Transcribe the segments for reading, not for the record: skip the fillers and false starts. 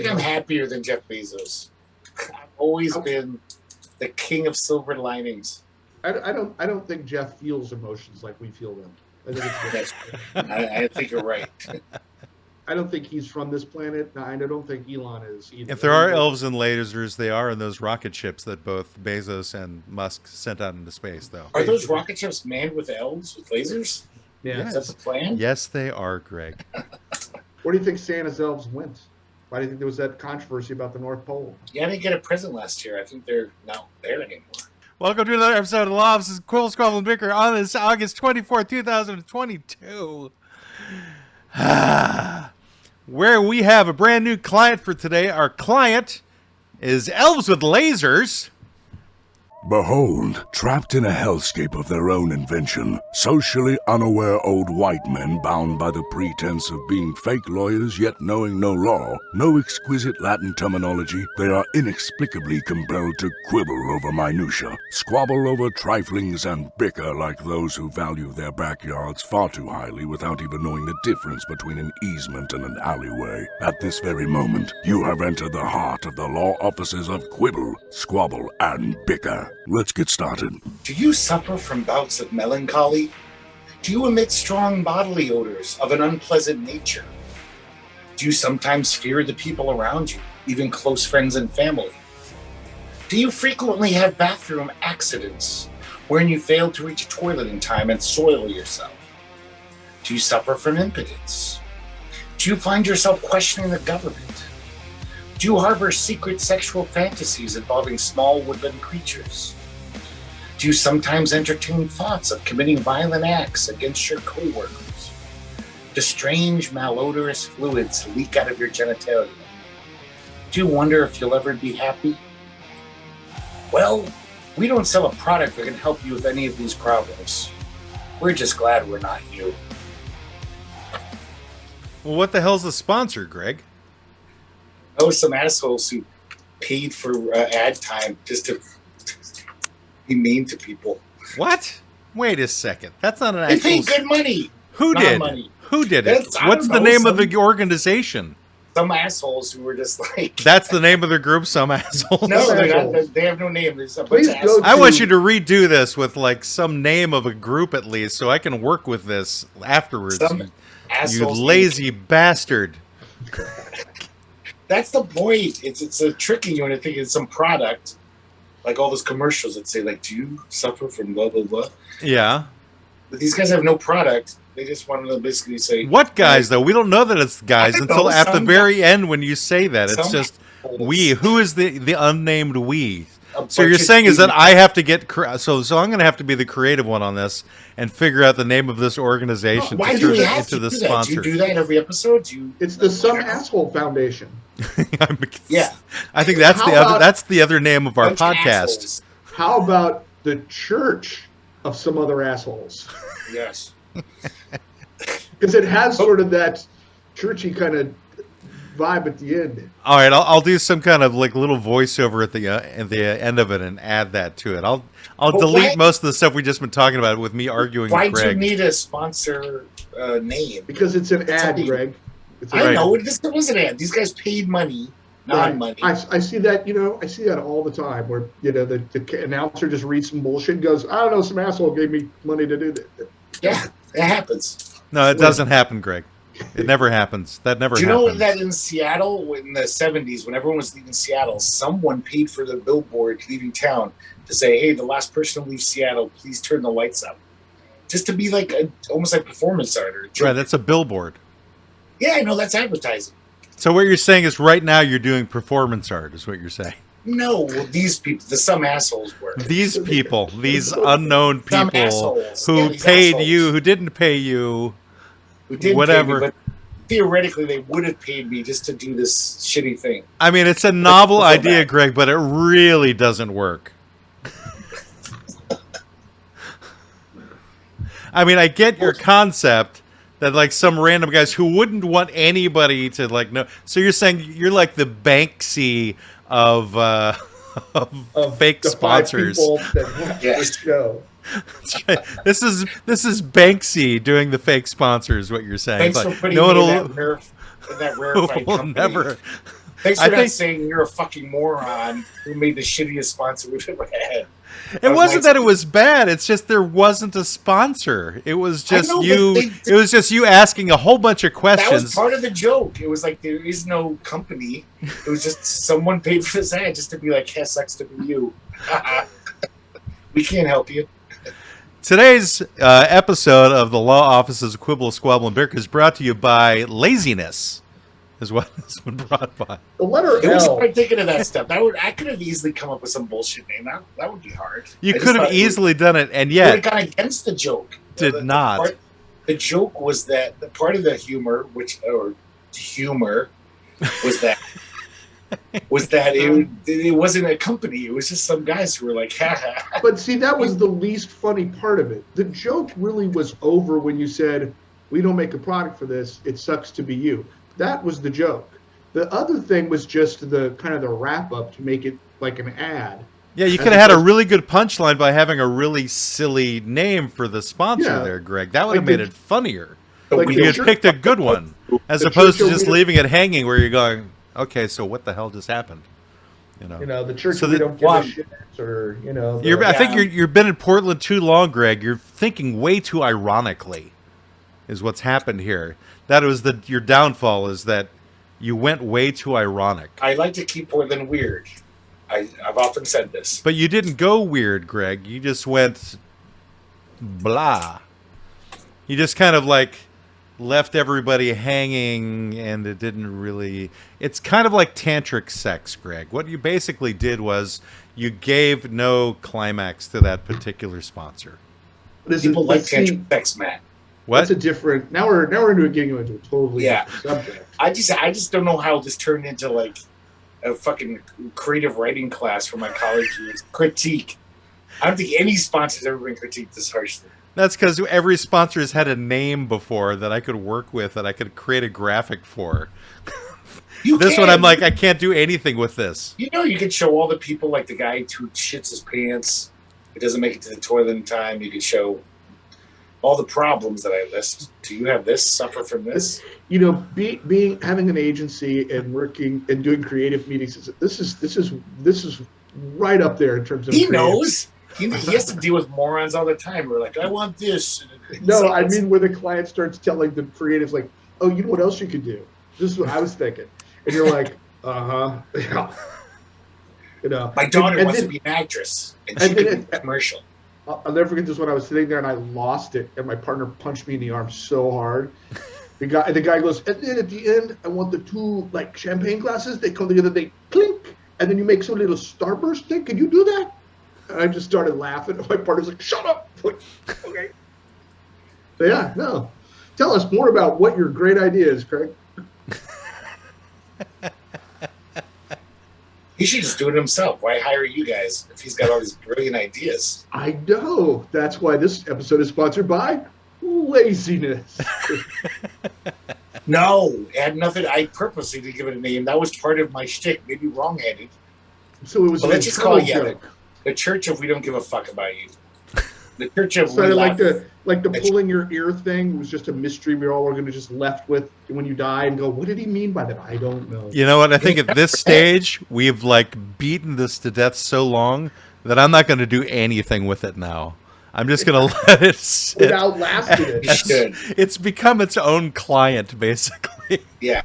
I'm happier than Jeff Bezos. I've always been the king of silver linings. I don't think Jeff feels emotions like we feel them. I think it's I think you're right. I don't think he's from this planet. I don't think Elon is either. If there are elves and lasers, they are in those rocket ships that both Bezos and Musk sent out into space, though. Are those rocket ships manned with elves with lasers? Yeah. Is that the plan? Yes, they are, Greg. Where do you think Santa's elves went? Why do you think there was that controversy about the North Pole? Yeah, I didn't get a present last year. I think they're not there anymore. Welcome to another episode of Law Offices of Quibble, Squabble Bicker on this August 24th, 2022. Where we have a brand new client for today. Our client is Elves with Lasers. Behold, trapped in a hellscape of their own invention, socially unaware old white men bound by the pretense of being fake lawyers yet knowing no law, no exquisite Latin terminology, they are inexplicably compelled to quibble over minutia, squabble over triflings, and bicker like those who value their backyards far too highly without even knowing the difference between an easement and an alleyway. At this very moment, you have entered the heart of the Law Offices of Quibble, Squabble, and Bicker. Let's get started. Do you suffer from bouts of melancholy? Do you emit strong bodily odors of an unpleasant nature? Do you sometimes fear the people around you, even close friends and family? Do you frequently have bathroom accidents wherein you fail to reach a toilet in time and soil yourself? Do you suffer from impotence? Do you find yourself questioning the government? Do you harbor secret sexual fantasies involving small woodland creatures? Do you sometimes entertain thoughts of committing violent acts against your coworkers? Do strange malodorous fluids leak out of your genitalia? Do you wonder if you'll ever be happy? Well, we don't sell a product that can help you with any of these problems. We're just glad we're not you. Well, what the hell's the sponsor, Greg? Oh, some assholes who paid for ad time just to be mean to people. What? Wait a second. That's not an They actual... paid good money. Who Not did? money. Who did it? I What's don't the know, name of the organization? Some assholes who were just like... That's the name of their group, some assholes? No, assholes. they have no name. There's a bunch Please of go assholes. I want you to redo this with like some name of a group at least so I can work with this afterwards. Some You assholes. lazy bastard. That's the point. It's a tricking you into thinking it's some product. Like all those commercials that say, like, do you suffer from blah, blah, blah? Yeah. But these guys have no product. They just wanted to basically say... What guys, though? We don't know that it's guys I don't until know, at the some very end when you say that. It's some just assholes. we. Who is the unnamed we? A So you're bunch of saying is that people- I have to get... So I'm going to have to be the creative one on this and figure out the name of this organization Why to do turn we it have into to the do that? sponsor. Do you do that every episode? It's the Some Asshole Foundation. Yeah. I think that's How the other. about- That's the other name of our Bunch of podcast. assholes. How about the Church of Some Other Assholes? Yes. Because it has sort of that churchy kind of vibe at the end. All right, I'll do some kind of like little voiceover at the end of it and add that to it. I'll But delete why- most of the stuff we just been talking about with me arguing Why with do you Greg. need a sponsor name? Because it's an ad, Something- Greg. It's I Right. know. This was an ad. These guys paid money, non-money. I see that, I see that all the time where, the announcer just reads some bullshit and goes, I don't know, some asshole gave me money to do that. Yeah, it happens. No, it doesn't happen, Greg. It never happens. That never Do you happens. know that in Seattle, in the 70s, when everyone was leaving Seattle, someone paid for the billboard leaving town to say, hey, the last person to leave Seattle, please turn the lights up. Just to be like almost like performance art. Or Right, that's a billboard. Yeah, I know, that's advertising. So what you're saying is right now you're doing performance art, is what you're saying. No, well, these people, some assholes were. These people, these unknown Some people assholes. who Yeah, these paid assholes. you, who didn't pay you. Who didn't whatever. pay me, but theoretically, they would have paid me just to do this shitty thing. I mean, it's a novel so idea, bad. Greg, but it really doesn't work. I mean, I get your concept that like some random guys who wouldn't want anybody to like know. So you're saying you're like the Banksy of fake The sponsors. 5 people that watch Yes. this show. This is Banksy doing the fake sponsors. What you're saying? Thanks It's for like, putting no me one in that rarefied will company. never. Thanks for not saying you're a fucking moron who made the shittiest sponsor we've ever had. It wasn't that it was bad. It's just there wasn't a sponsor. It was just it was just you asking a whole bunch of questions. That was part of the joke. It was like there is no company. It was just someone paid for this ad just to be like, "Hey, sucks to be you." We can't help you. Today's episode of the Law Offices of Quibble, Squabble Bicker is brought to you by laziness. Is what has been brought by. The letter It was L. hard thinking of that stuff. I could have easily come up with some bullshit name. That would be hard. You could have easily done it, and yet it gone against the joke. Did not. The joke was that the part of the humor, was that it wasn't a company. It was just some guys who were like, ha ha. But see, that was the least funny part of it. The joke really was over when you said, "We don't make a product for this. It sucks to be you." That was the joke. The other thing was just the kind of the wrap up to make it like an ad. Yeah, you could have had a really good punchline by having a really silly name for the sponsor there, Greg. That would have made it funnier. Like you had picked a good one, as opposed to just leaving it hanging where you're going, okay, so what the hell just happened? The church we don't give a shit, or I think you've been in Portland too long, Greg. You're thinking way too ironically, is what's happened here. That was your downfall, is that you went way too ironic. I like to keep Portland weird. I've often said this. But you didn't go weird, Greg. You just went blah. You just kind of like left everybody hanging, and it didn't really... It's kind of like tantric sex, Greg. What you basically did was you gave no climax to that particular sponsor. People like tantric sex, Matt. What? That's a different... Now we're getting into a totally different subject. I just don't know how this turned into like a fucking creative writing class for my college years. Critique. I don't think any sponsor's ever been critiqued this harshly. That's because every sponsor has had a name before that I could work with, that I could create a graphic for. One, I'm like, I can't do anything with this. You could show all the people, like the guy who shits his pants, who doesn't make it to the toilet in time. You could show all the problems that I list. Do you have this? Suffer from this? Having an agency and working and doing creative meetings. This is right up there in terms of. He knows. He has to deal with morons all the time. We're like, I want this. No, I mean where the client starts telling the creatives like, "Oh, you know what else you could do? This is what I was thinking," and you're like, yeah. My daughter wants to be an actress, and she could be a commercial. I'll never forget this when I was sitting there and I lost it, and my partner punched me in the arm so hard. The guy goes, and then at the end, I want the two like champagne glasses. They come together, they clink, and then you make some little starburst thing. Can you do that? And I just started laughing. My partner's like, "Shut up!" Like, okay. So yeah, no. Tell us more about what your great idea is, Craig. He should just do it himself. Why hire you guys if he's got all these brilliant ideas? I know. That's why this episode is sponsored by laziness. No, it had nothing. I purposely didn't give it a name. That was part of my shtick. Maybe wrong-headed. So it was. Let's just call it the Church of We Don't Give a Fuck About You. The Church of so We like the pulling your ear thing was just a mystery we all were going to just left with when you die and go, what did he mean by that? I don't know. You know what? I think at this stage we've like beaten this to death so long that I'm not going to do anything with it now. I'm just going to let it sit. It outlasted it. It's become its own client, basically. Yeah.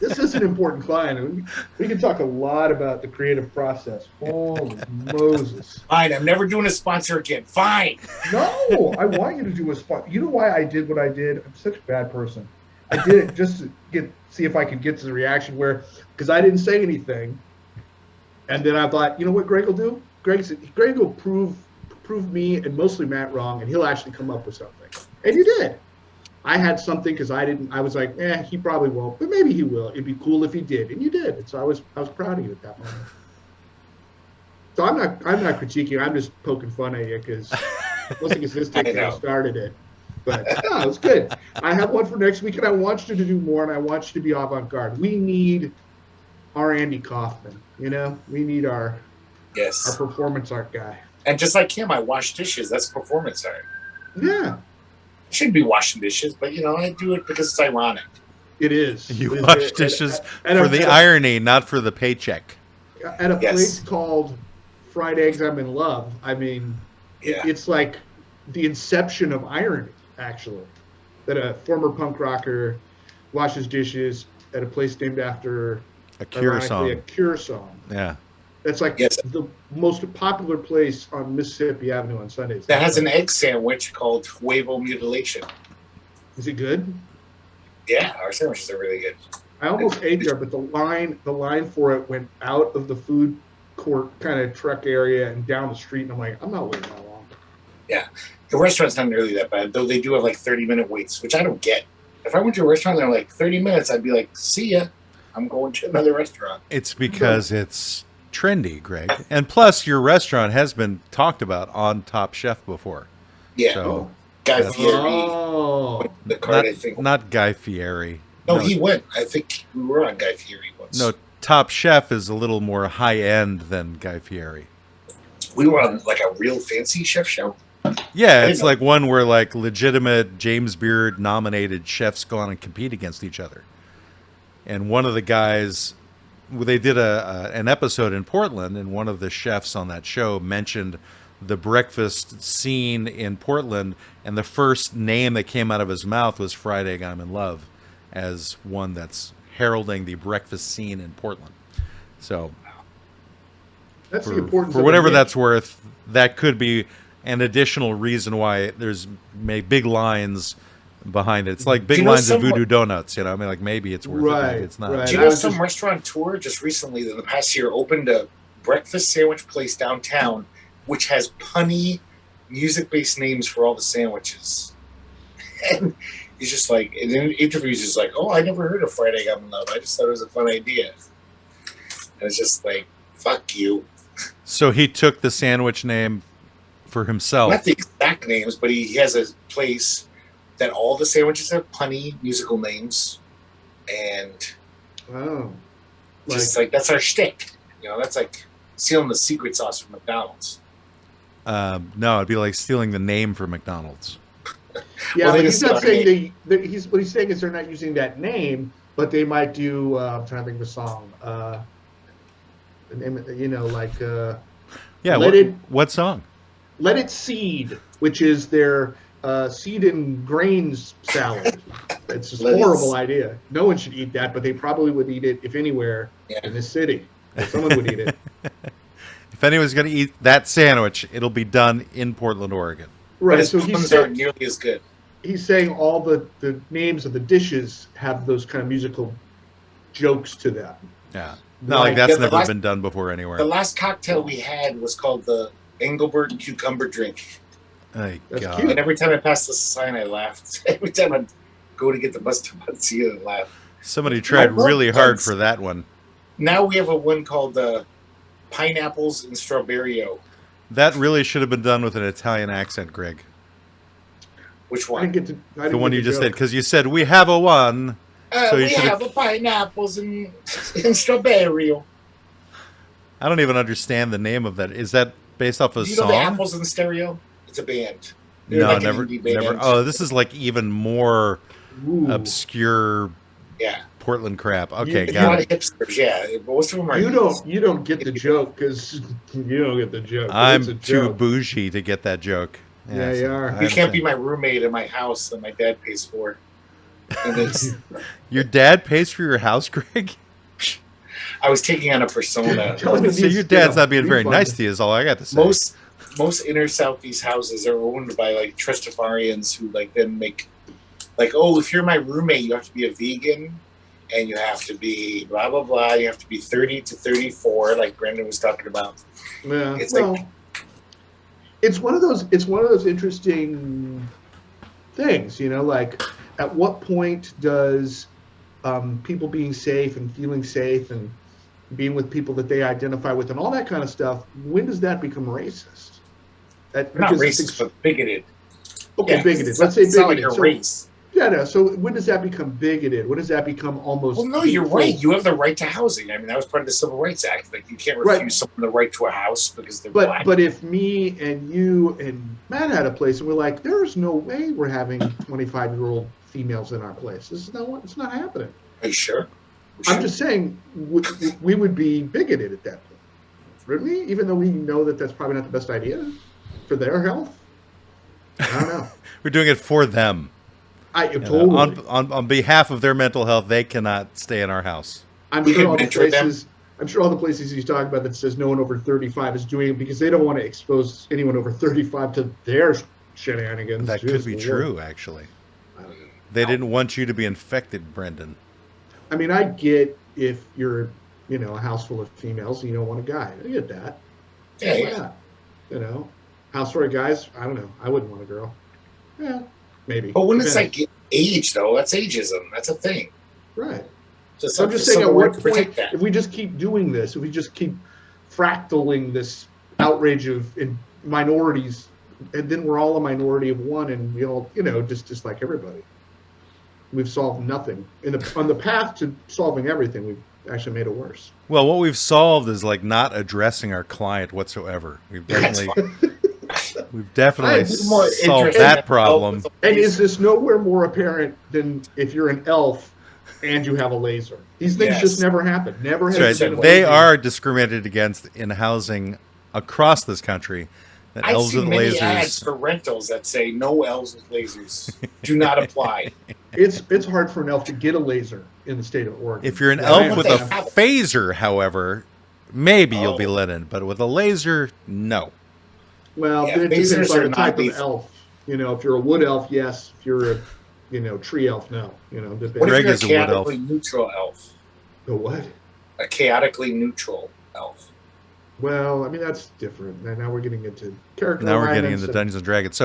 This is an important client. We can talk a lot about the creative process. Holy Moses. Fine, I'm never doing a sponsor again. Fine. No, I want you to do a sponsor. You know why I did what I did? I'm such a bad person. I did it just to see if I could get to the reaction because I didn't say anything. And then I thought, you know what Greg will do? Greg will prove me and mostly Matt wrong, and he'll actually come up with something. And you did. I had something because I was like, he probably won't, but maybe he will. It'd be cool if he did, and you did. And so I was proud of you at that moment. So I'm not critiquing. I'm just poking fun at you because mostly because this thing started it. But no, it was good. I have one for next week, and I want you to do more, and I want you to be avant-garde. We need our Andy Kaufman. We need our performance art guy. And just like him, I wash dishes. That's performance art. Yeah. I shouldn't be washing dishes, but I do it because it's ironic. It is. You It is wash very- dishes at for a- the at a- irony, not for the paycheck. At a Yes. place called Fried Eggs, I'm in Love. I mean, Yeah. it's like the inception of irony, actually. That a former punk rocker washes dishes at a place named after, A Cure ironically, a song. Cure song. Yeah. That's like Yes. the most popular place on Mississippi Avenue on Sundays. That has an egg sandwich called Huevo Mutilation. Is it good? Yeah, our sandwiches are really good. I almost ate there, but the line for it went out of the food court kind of truck area and down the street, and I'm like, I'm not waiting that long. The restaurant's not nearly that bad, though they do have like 30-minute waits, which I don't get. If I went to a restaurant and they're like 30 minutes, I'd be like, see ya. I'm going to another restaurant. It's because it's trendy, Greg. And plus, your restaurant has been talked about on Top Chef before. Yeah. So, Guy that's- Fieri, Oh, the card, not, I think. not Guy Fieri. No, he went. I think we were on Guy Fieri once. No, Top Chef is a little more high-end than Guy Fieri. We were on like a real fancy chef show. Yeah, I it's know. like one where like legitimate James Beard nominated chefs go on and compete against each other. And one of the guys, they did an episode in Portland, and one of the chefs on that show mentioned the breakfast scene in Portland, and the first name that came out of his mouth was Fried Egg I'm in Love, as one that's heralding the breakfast scene in Portland. So that's the for, importance. for of whatever a that's worth, that could be an additional reason why there's big lines behind it. It's like big Do you know lines of someone- Voodoo Donuts, you know. I mean, like maybe it's worth it, Right, maybe it's not. right. Do you I know was some just- restaurateur just recently in the past year opened a breakfast sandwich place downtown, which has punny music-based names for all the sandwiches. And he's just like, in interviews, he's like, "Oh, I never heard of Fried Egg I'm in Love. I just thought it was a fun idea." And it's just like, "Fuck you." So he took the sandwich name for himself. Not the exact names, but he has a place that all the sandwiches have punny musical names, and Oh, just like that's our shtick. You know, that's like stealing the secret sauce from McDonald's. No, it'd be like stealing the name for McDonald's. yeah, Well, they but he's just not started- saying what he's saying is they're not using that name, but they might do. I'm trying to think of a song. The name, you know, like Yeah, Let what song? Let It Seed, which is their seed and grains salad. It's just a Let It horrible Seed. idea. No one should eat that, but they probably would eat it if anywhere Yeah. in this city. Someone would eat it. If anyone's going to eat that sandwich, it'll be done in Portland, Oregon. But Right. his So puns aren't nearly as good. he's saying all the names of the dishes have those kind of musical jokes to them. Yeah. Not like Right. that's Yeah, the never last- been done before anywhere. The last cocktail we had was called the Engelbert Cucumber Drink. Oh, That's God. cute. And every time I passed the sign, I laughed. Every time I'd go to get the bus to Muncie, I laughed. Somebody tried love really hard puns. for that one. Now we have a one called Pineapples and Strawberry-O. That really should have been done with an Italian accent, Greg. Which I one? didn't get to. The one you just did, because you said, we have a one. So you we should've- have a pineapples and strawberry-O. I don't even understand the name of that. Is that based off of a You know song? the Apples in Stereo? It's a band. They're No, like an never, indie band. never. Oh, this is like even more Ooh. obscure Yeah. Portland crap. Okay, It's a got lot it. of hipsters, yeah. Most of them are. You don't get the joke because you don't get the joke. but I'm it's a too joke. bougie to get that joke. Yeah, you are. I You can't be understand. my roommate in my house that my dad pays for. And it's, Your dad pays for your house, Greg? I was taking on a persona. Tell him So needs your to get dad's a not being very refund. nice to you is all I got to say. Most inner southeast houses are owned by like trustafarians who like then make like, oh, if you're my roommate, you have to be a vegan and you have to be blah blah blah. You have to be 30 to 34, like Brendan was talking about. Yeah. It's well, like- it's one of those. It's one of those interesting things, you know. Like, at what point does people being safe and feeling safe and being with people that they identify with and all that kind of stuff, when does that become racist? Not Because it's racist, but bigoted. okay, Yeah, bigoted. it's Let's say it's not like bigoted. a So, race. yeah, no. So when does that become bigoted? When does that become almost? Well, no, you're hateful? right. You have the right to housing. I mean, that was part of the Civil Rights Act. Like, you can't refuse Right. someone the right to a house because they're But black. but if me and you and Matt had a place and we're like, there's no way we're having 25-year-old females in our place. This is not. It's not happening. Are you sure? I'm just saying we would be bigoted at that point, wouldn't we? Even though we know that that's probably not the best idea for their health. I don't know. We're doing it for them. Totally. On behalf of their mental health, they cannot stay in our house. I'm sure all the places he's talking about that says no one over 35 is doing it because they don't want to expose anyone over 35 to their shenanigans. That could be true, actually. They didn't want you to be infected, Brendan. I mean, I get if you're, a house full of females and you don't want a guy. I get that. Yeah. House full of guys, I don't know. I wouldn't want a girl. Yeah, maybe. But when it's like age, though, that's ageism. That's a thing. Right. So I'm just saying, at what point, if we just keep doing this, if we just keep fractaling this outrage of minorities, and then we're all a minority of one, and we all, just like everybody, we've solved nothing. On the path to solving everything, we've actually made it worse. Well, what we've solved is like not addressing our client whatsoever. We've definitely solved that problem. And is this nowhere more apparent than if you're an elf and you have a laser? These things just never happen. Never has been. They are discriminated against in housing across this country. I've seen many ads for rentals that say no elves with lasers. Do not apply. It's hard for an elf to get a laser in the state of Oregon. If you're an elf with a phaser, however, maybe you'll be let in. But with a laser, no. Well, then it depends on the type of elf. If you're a wood elf, yes. If you're a tree elf, no. Greg is a wood elf. Neutral elf. A what? A chaotically neutral elf. Well, I mean, that's different. Now we're getting into character. Now we're getting into Dungeons and Dragons.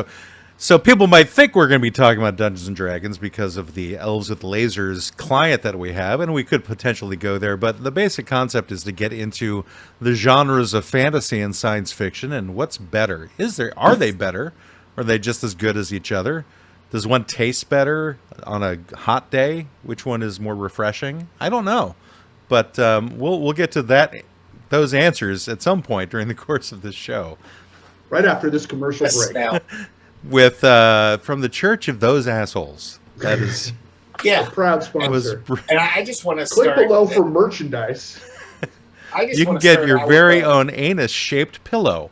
So people might think we're going to be talking about Dungeons and Dragons because of the Elves with Lasers client that we have, and we could potentially go there. But the basic concept is to get into the genres of fantasy and science fiction, and what's better? Are they better? Are they just as good as each other? Does one taste better on a hot day? Which one is more refreshing? I don't know, but we'll get to those answers at some point during the course of this show. Right after this commercial break. With from the Church of Those Assholes. That is a proud sponsor. And I just want to click below for merchandise. You can get your very own anus-shaped pillow.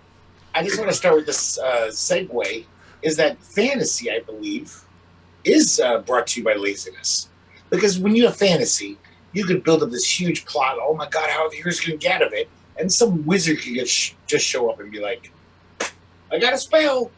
I just want to start with this segue. Is that fantasy, I believe, is brought to you by laziness. Because when you have fantasy, you could build up this huge plot. Oh my God, how are the heroes going to get out of it? And some wizard can just show up and be like, I got a spell.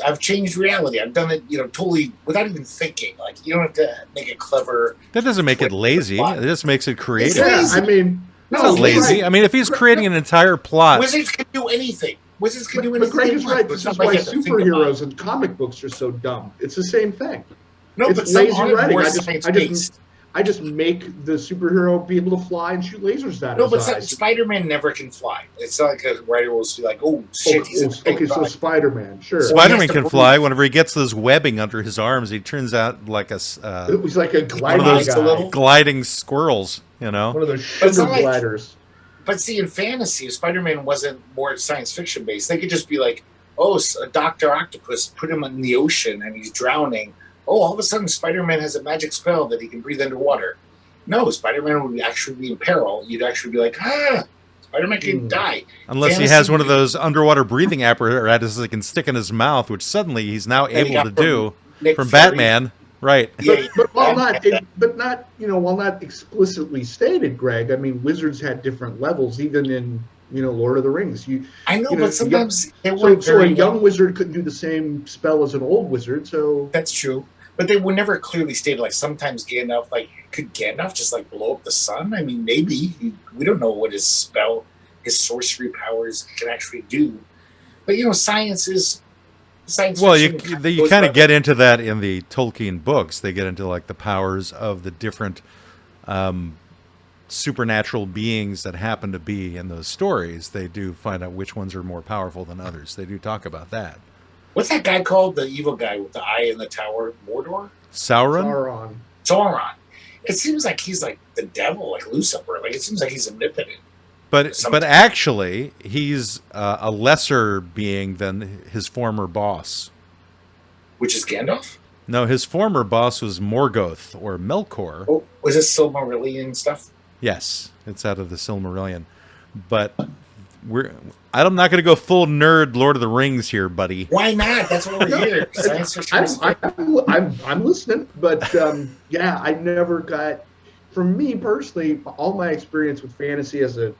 I've changed reality. I've done it, totally without even thinking. Like, you don't have to make it clever. That doesn't make it lazy. It just makes it creative. I mean, it's not lazy. Right. I mean, if he's creating an entire plot, wizards can do anything. Wizards can do anything. But Greg is right. This is why superheroes and comic books are so dumb. It's the same thing. No, it's but lazy writing. I just make the superhero be able to fly and shoot lasers at his eyes. No, but Spider-Man never can fly. It's not like a writer will be like, oh, shit, so Spider-Man, sure. Spider-Man can fly. Whenever he gets those webbing under his arms, he turns out like a... it was like a gliding squirrels, One of those sugar gliders. But see, in fantasy, if Spider-Man wasn't more science fiction based, they could just be like, oh, a Dr. Octopus, put him in the ocean and he's drowning. Oh, all of a sudden, Spider-Man has a magic spell that he can breathe underwater. No, Spider-Man would actually be in peril. You'd actually be like, Spider-Man can die. Unless he has one of those underwater breathing apparatuses that can stick in his mouth, which suddenly he's now able to do from Batman. Right. But while not explicitly stated, Greg, I mean, wizards had different levels, even in Lord of the Rings. I know, but sometimes so a young wizard couldn't do the same spell as an old wizard. So that's true. But they were never clearly stated. Like sometimes Gandalf, could Gandalf just blow up the sun? I mean, maybe we don't know what his spell, his sorcery powers can actually do. But science is science. Well, you kind of get into that in the Tolkien books. They get into the powers of the different supernatural beings that happen to be in those stories. They do find out which ones are more powerful than others. They do talk about that. What's that guy called? The evil guy with the eye in the tower? Mordor? Sauron. It seems like he's like the devil, like Lucifer. It seems like he's omnipotent. But actually, he's a lesser being than his former boss. Which is Gandalf? No, his former boss was Morgoth or Melkor. Oh, was this Silmarillion stuff? Yes, it's out of the Silmarillion. But I'm not going to go full nerd Lord of the Rings here, buddy. Why not? That's what we're here. Science fiction. I'm listening, but yeah, I never got. For me personally, all my experience with fantasy as a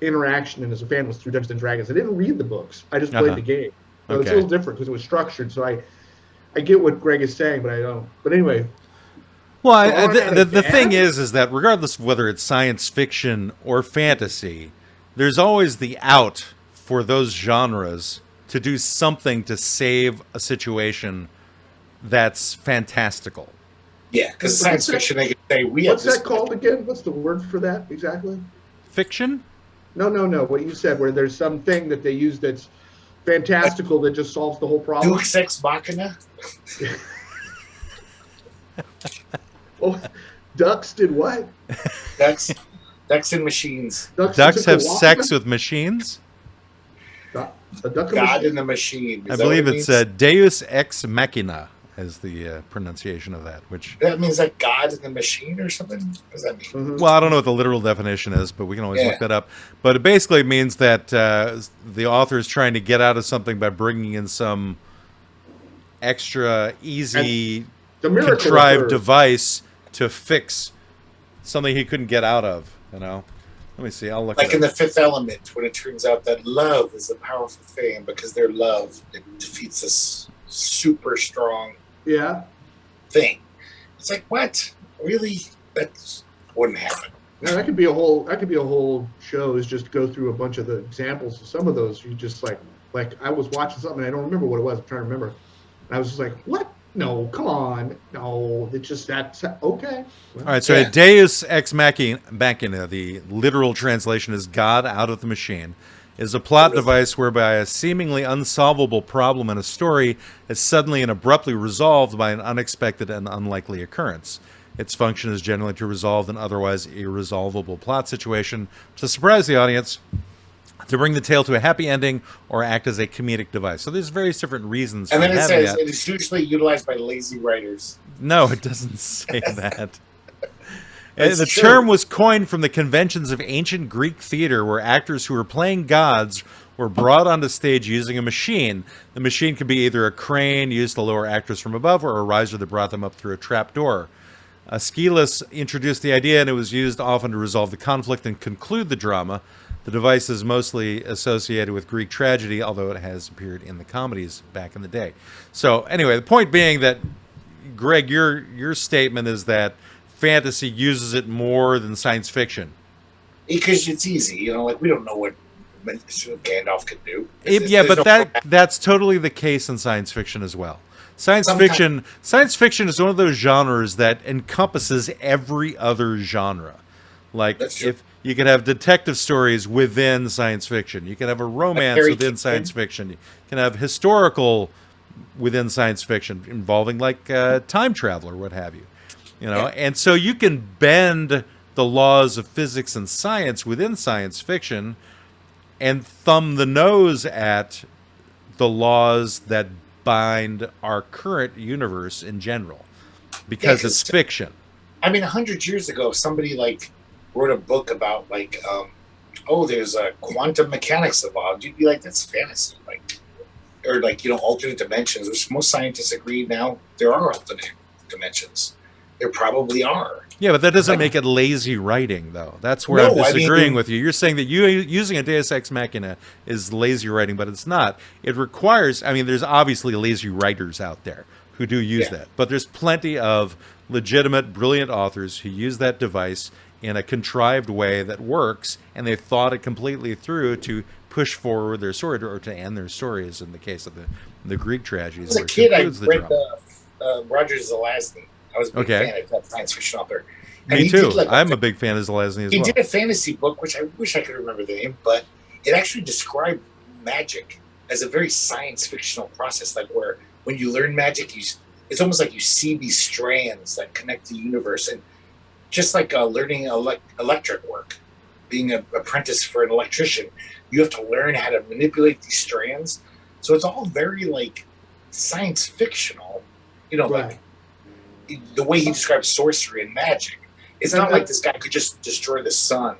interaction and as a fan was through Dungeons and Dragons. I didn't read the books. I just played the game. So it's a little different because it was structured. So I get what Greg is saying, but I don't. But anyway. Well, the thing is that regardless of whether it's science fiction or fantasy, there's always the out for those genres to do something to save a situation that's fantastical. Yeah, because science fiction, they can say we What's have that called again? What's the word for that exactly? Fiction? No. What you said, where there's something that they use that's fantastical that just solves the whole problem. Deus Ex Machina? Oh, ducks did what? Ducks and machines. Ducks have sex with machines? God in the machine. I believe it's Deus Ex Machina as the pronunciation of that. Which that means like God in the machine or something? What does that mean? Mm-hmm. Well, I don't know what the literal definition is, but we can always look that up. But it basically means that the author is trying to get out of something by bringing in some extra easy contrived device to fix something he couldn't get out of, you know? Let me see, I'll look like in The Fifth Element, when it turns out that love is a powerful thing, because their love, it defeats this super strong thing. It's like, what? Really? That wouldn't happen. Now, that could be a whole show, is just go through a bunch of the examples of some of those. You just like I was watching something, and I don't remember what it was. I'm trying to remember. And I was just like, what? No, come on. No, it's just that. Okay. Well, all right, so Deus Ex Machina, the literal translation is God out of the machine, is a plot device whereby a seemingly unsolvable problem in a story is suddenly and abruptly resolved by an unexpected and unlikely occurrence. Its function is generally to resolve an otherwise irresolvable plot situation, to surprise the audience, to bring the tale to a happy ending, or act as a comedic device. So there's various different reasons for having that. And then it says that. it is usually utilized by lazy writers. No, it doesn't say that. The term was coined from the conventions of ancient Greek theater, where actors who were playing gods were brought onto stage using a machine. The machine could be either a crane used to lower actors from above, or a riser that brought them up through a trap door. Aeschylus introduced the idea, and it was used often to resolve the conflict and conclude the drama. The device is mostly associated with Greek tragedy, although it has appeared in the comedies back in the day. So anyway, the point being that, Greg, your statement is that fantasy uses it more than science fiction. Because it's easy, you know, like we don't know what Gandalf could do. That's totally the case in science fiction as well. Science fiction is one of those genres that encompasses every other genre. Like if you can have detective stories within science fiction, you can have a romance within science fiction, you can have historical within science fiction involving like time travel or what have you. You know, and so you can bend the laws of physics and science within science fiction and thumb the nose at the laws that bind our current universe in general, because it's fiction. I mean, 100 years ago, somebody like wrote a book about like, there's a quantum mechanics involved. You'd be like, that's fantasy, like, or like, you know, alternate dimensions. Which most scientists agree now there are alternate dimensions. There probably are. Yeah, but that doesn't make it lazy writing, though. That's where I'm disagreeing with you. You're saying that using a Deus Ex Machina is lazy writing, but it's not. It requires, I mean, there's obviously lazy writers out there who do use that, but there's plenty of legitimate, brilliant authors who use that device in a contrived way that works, and they thought it completely through to push forward their story or to end their stories in the case of the Greek tragedies. As a kid, I read Roger Zelazny. I was a big fan of that science fiction author. And me too. I'm a big fan of Zelazny as well. He did a fantasy book, which I wish I could remember the name, but it actually described magic as a very science fictional process, like where when you learn magic, it's almost like you see these strands that connect the universe, and just like learning electric work, being an apprentice for an electrician, you have to learn how to manipulate these strands. So it's all very like science fictional. You know, Right. like the way he describes sorcery and magic. It's not like this guy could just destroy the sun.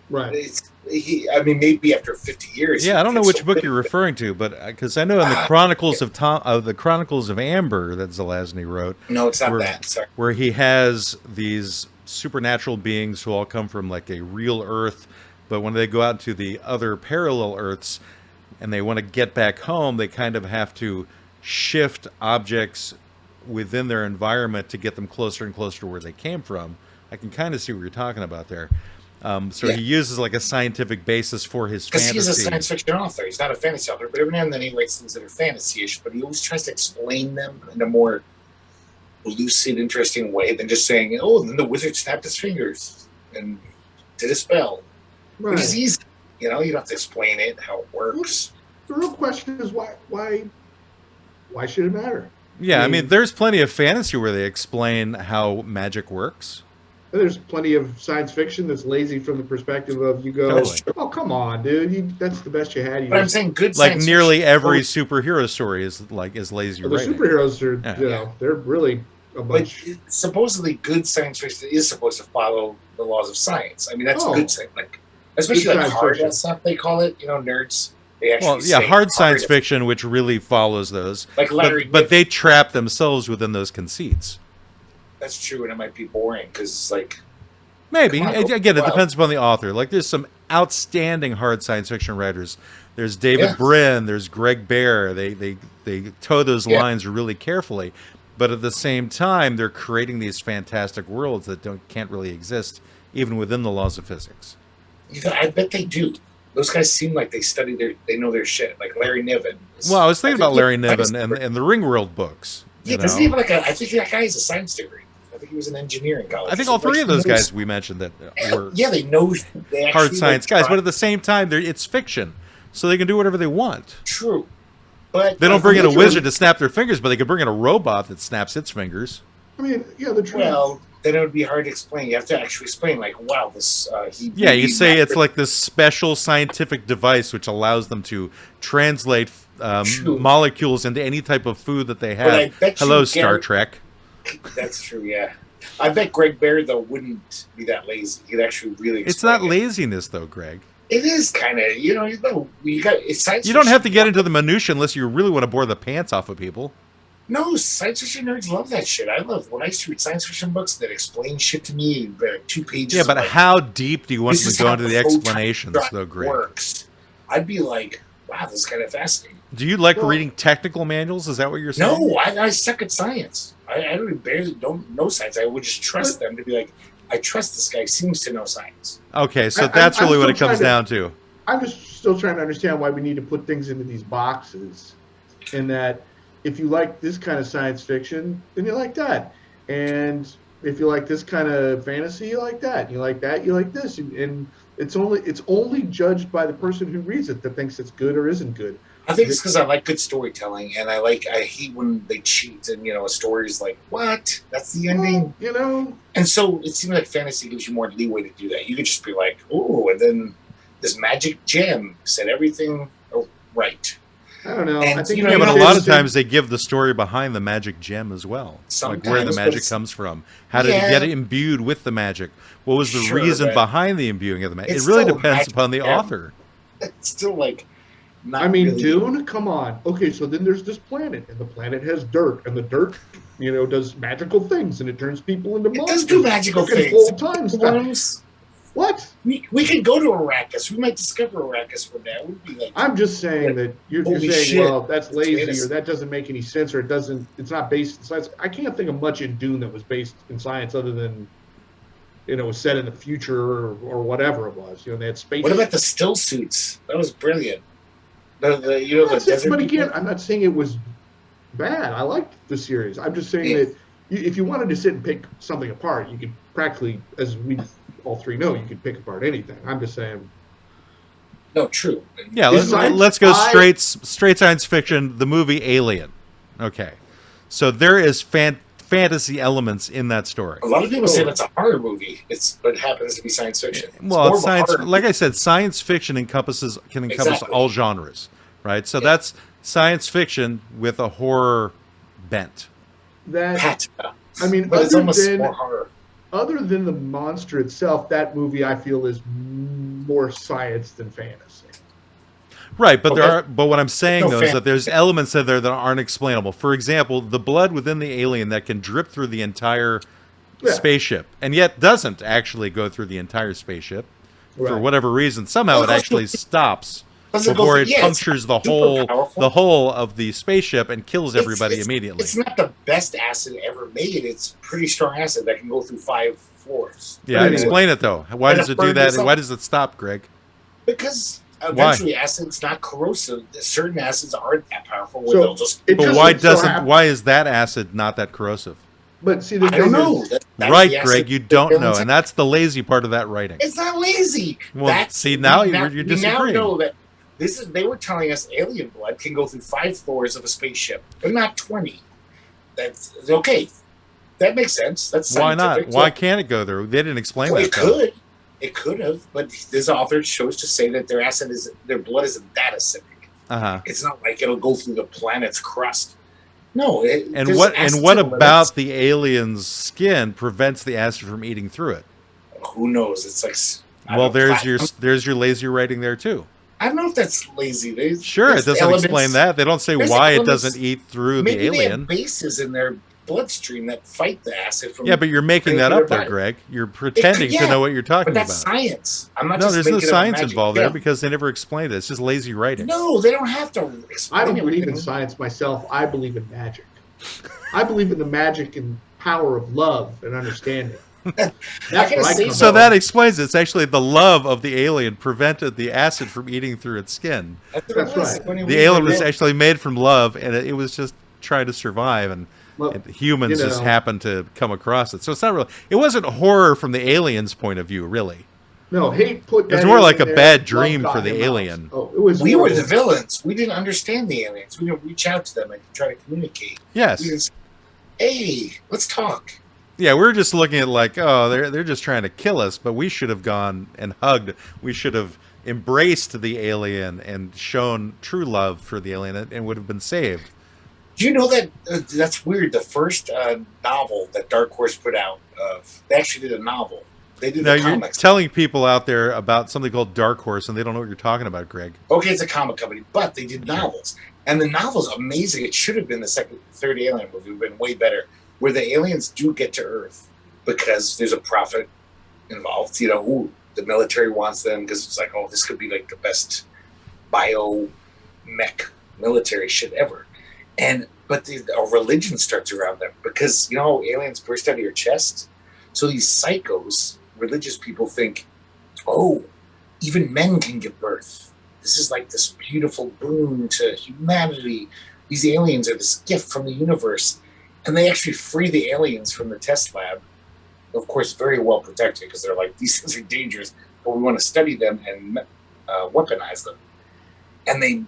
Right. I mean, maybe after 50 years. Yeah, I don't know which book you're referring to, but because I know in the Chronicles of the Chronicles of Amber that Zelazny wrote. No, it's not that. Sorry. Where he has these supernatural beings who all come from like a real Earth, but when they go out to the other parallel Earths and they want to get back home, they kind of have to shift objects within their environment to get them closer and closer to where they came from. I can kind of see what you're talking about there. He uses like a scientific basis for his fantasy. Because he's a science fiction author. He's not a fantasy author, but every now and then he writes things that are fantasy-ish, but he always tries to explain them in a more lucid, interesting way than just saying, oh, then the wizard snapped his fingers and did a spell. Right. Which is easy. You know, you don't have to explain it, how it works. The real question is why should it matter? Yeah, I mean, there's plenty of fantasy where they explain how magic works. There's plenty of science fiction that's lazy from the perspective of you go, Totally. oh, come on, dude, that's the best you had. But I'm saying good Like science nearly fiction. every superhero story is lazy The writing. superheroes are, they're really a bunch. But supposedly good science fiction is supposed to follow the laws of science. I mean, that's good science. Like, especially Good like science hard fiction. stuff, they call it. You know, nerds. They actually Well, yeah, say hard science fiction, which really follows those. Like Larry but Niven. they trap themselves within those conceits. That's true, and it might be boring because, like, Maybe. Come on, Again, it wow. depends upon the author. Like, there's some outstanding hard science fiction writers. There's David Yeah. Brin. There's Greg Bear. They toe those Yeah. lines really carefully. But at the same time, they're creating these fantastic worlds that can't really exist, even within the laws of physics. I bet they do. Those guys seem like they know their shit. Like Larry Niven. Well, I was thinking about Larry Niven Niven and the Ringworld books. Yeah, doesn't he have like I think that guy has a science degree. I think he was an engineering college. I think all three of those knows- guys we mentioned that were Yeah, they know they actually hard science guys, try- but at the same time, it's fiction, so they can do whatever they want. True, but They don't bring in a wizard to snap their fingers, but they can bring in a robot that snaps its fingers. I mean, yeah, the truth. Well, then it would be hard to explain. You have to actually explain, like, wow, this. Yeah, you say it's like this special scientific device which allows them to translate True. molecules into any type of food that they But I have. bet you Hello, Star Gary- Trek. That's true. Yeah, I bet Greg Bear though wouldn't be that lazy. He'd actually really. It's explain not it. laziness, though, Greg. It is kind of you got it's science. You don't have to fiction. get into the minutia unless you really want to bore the pants off of people. No, science fiction nerds love that shit. I love when I used to read science fiction books that explain shit to me in like 2 pages. Yeah, but of, like, how deep do you want this them is to go how into the proton explanations, drive though, Greg? works. I'd be like, wow, this is kind of fascinating. Do you like Well- reading technical manuals? Is that what you're saying? No, I suck at science. I barely don't know science. I would just trust them to be like, I trust this guy. Seems to know science. Okay, so I'm that's really what it still comes trying down to. I'm just still trying to understand why we need to put things into these boxes, and that if you like this kind of science fiction, then you like that, and if you like this kind of fantasy, you like that. You like that, you like this, and it's only judged by the person who reads it that thinks it's good or isn't good. I think it's because I like good storytelling, and I hate when they cheat and a story's like, what? That's the ending. You know, And so it seems like fantasy gives you more leeway to do that. You could just be like, oh, and then this magic gem said everything right. I don't know. And, I think you know, Yeah, but a it's lot of just- times they give the story behind the magic gem as well. Like where the Sometimes, but magic it's- comes from. How did Yeah. it get imbued with the magic? What was the Sure, reason but behind the imbuing of the magic? It it's really still depends magic upon the gem. author. It's still like, not I mean, really. Dune. Come on. Okay, so then there's this planet, and the planet has dirt, and the dirt, does magical things, and it turns people into It monsters. does do magical Fucking things. full-time stuff. Worms. What? We could go to Arrakis. We might discover Arrakis one day. It would be like, I'm just saying that you're Holy saying, shit. well, that's lazy, Fantasy. or that doesn't make any sense, or it's not based in science. I can't think of much in Dune that was based in science other than, set in the future or whatever it was. They had space. what about the still suits? That was brilliant. The That's desert. but again, people? I'm not saying it was bad. I liked the series. I'm just saying Yeah. that if you wanted to sit and pick something apart, you could practically, as we all three know, you could pick apart anything. I'm just saying. No, true. Yeah, Is science- let's go I- straight science fiction. The movie Alien. Okay, so there is fantasy elements in that story. A lot of people say that's a horror movie. But it happens to be science fiction. It's Well, more it's of a science. horror Like I said, science fiction can encompass Exactly. all genres, right? So Yeah. that's science fiction with a horror bent. that patina. I mean, But it's almost more horror. other than the monster itself, that movie I feel is more science than fantasy. Right, but Okay. but what I'm saying No though is fan- that there's elements in there that aren't explainable. For example, the blood within the alien that can drip through the entire Yeah. spaceship, and yet doesn't actually go through the entire spaceship for Right. whatever reason. Somehow Well, it it goes actually stops Does it go before through- it yeah, it's punctures the super powerful. whole of the spaceship and kills everybody It's- immediately. It's not the best acid ever made. It's pretty strong acid that can go through 5 floors. Yeah, Anyway. explain it though. Why And does it it do burned that? us And up. why does it stop, Greg? Because eventually acid's not corrosive. Certain acids aren't that powerful where So, they'll just... it But just why so doesn't? happens- Why is that acid not that corrostive? But see, the I don't thing know. is, That was Right, the acid Greg, you that don't know, villains- and that's the lazy part of that writing. It's not lazy. Well, see, now you're we now disagreeing. know that they were telling us alien blood can go through 5 floors of a spaceship, but not 20. That's okay. That makes sense. That's Why not? scientific. Why can't it go there? They didn't explain Well, that. it though. could. It could have, but this author chose to say that their blood isn't that acidic. Uh-huh. It's not like it'll go through the planet's crust. No. And there's what acid what to limits. about the alien's skin prevents the acid from eating through it? Who knows? It's like I Well, don't know, there's your lazy writing there too. I don't know if that's lazy. Sure, it doesn't explain that. They don't say there's why it elements- doesn't eat through Maybe the they have alien. bases in their bloodstream that fight the acid from. Yeah, but you're making that their up there, body. Greg. You're pretending to yeah, know what you're talking But that's about. science. I'm not No, just there's no making up science magic involved there gem. because they never explained it. It's just lazy writing. No, they don't have to explain I don't believe in everything. science myself. I believe in magic. I believe in the magic and power of love and understanding. That's gotta what I say come So up that with. explains it. It's actually the love of the alien prevented the acid from eating through its skin. That's what it That's was. right. When he The was alien was born. actually made from love, and it was just trying to survive, and Well, humans you just know. happened to come across it. So it's not really. It wasn't horror from the alien's point of view, really. No, hate put. It was that more alien like a there, bad love dream got for the him out. alien. Oh, it was. We were horrible. the villains. We didn't understand the aliens. We didn't reach out to them and try to communicate. Yes. We didn't say, hey, let's talk. Yeah, we were just looking at like, oh, they're just trying to kill us, but we should have gone and hugged. We should have embraced the alien and shown true love for the alien, and would have been saved. Do you know that that's weird? The first novel that Dark Horse put out, they actually did a novel. They did Now the you're comics. telling people out there about something called Dark Horse, and they don't know what you're talking about, Greg. Okay, it's a comic company, but they did novels. And the novel's amazing. It should have been the third Alien movie. It would have been way better. Where the aliens do get to Earth because there's a profit involved. You know, the military wants them because it's like, oh, this could be like the best bio mech military shit ever. But a religion starts around them because, you know, aliens burst out of your chest. So these psychos, religious people think, oh, even men can give birth. This is like this beautiful boon to humanity. These aliens are this gift from the universe. And they actually free the aliens from the test lab. Of course, very well protected because they're like, these things are dangerous, but we want to study them and weaponize them. And they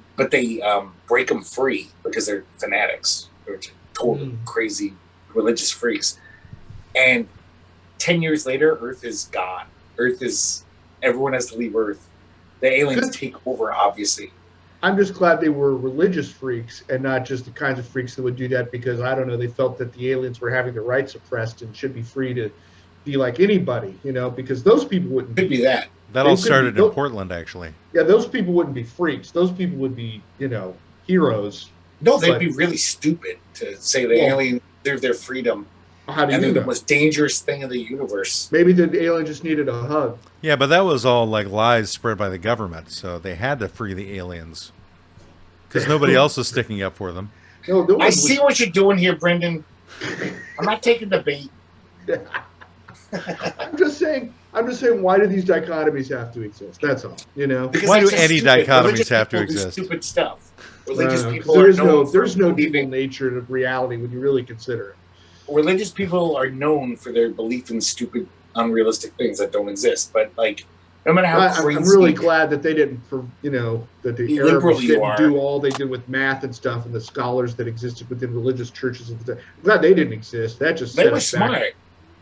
break them free because they're fanatics. They're total crazy religious freaks. And 10 years later, Earth is gone. Everyone has to leave Earth. The aliens take over, obviously. I'm just glad they were religious freaks and not just the kinds of freaks that would do that because, I don't know, they felt that the aliens were having their rights suppressed and should be free to be like anybody, you know, because those people wouldn't Could be that. That They all could started be- in Portland, actually. Yeah, those people wouldn't be freaks. Those people would be, you know, heroes. No, they'd But- be really stupid to say the Yeah. aliens deserve their freedom. How do And you they're the know? most dangerous thing in the universe. Maybe the alien just needed a hug. Yeah, but that was all like lies spread by the government, so they had to free the aliens because nobody else was sticking up for them. No, there I was- see what you're doing here, Brendan. I'm not taking the bait. I'm just saying. Why do these dichotomies have to exist? That's all. You know. Because Why that's do just any stupid. dichotomies Religious have to people do exist? Stupid stuff. Religious 'Cause people are there's known there's for no believing. evil nature to reality when you really consider it. Religious people are known for their belief in stupid, unrealistic things that don't exist. But like, no matter how crazy, I'm really glad that they didn't, that the Liberal Arabs you didn't are. do all they did with math and stuff, and the scholars that existed within religious churches. I'm glad they didn't exist. That just they set were us back.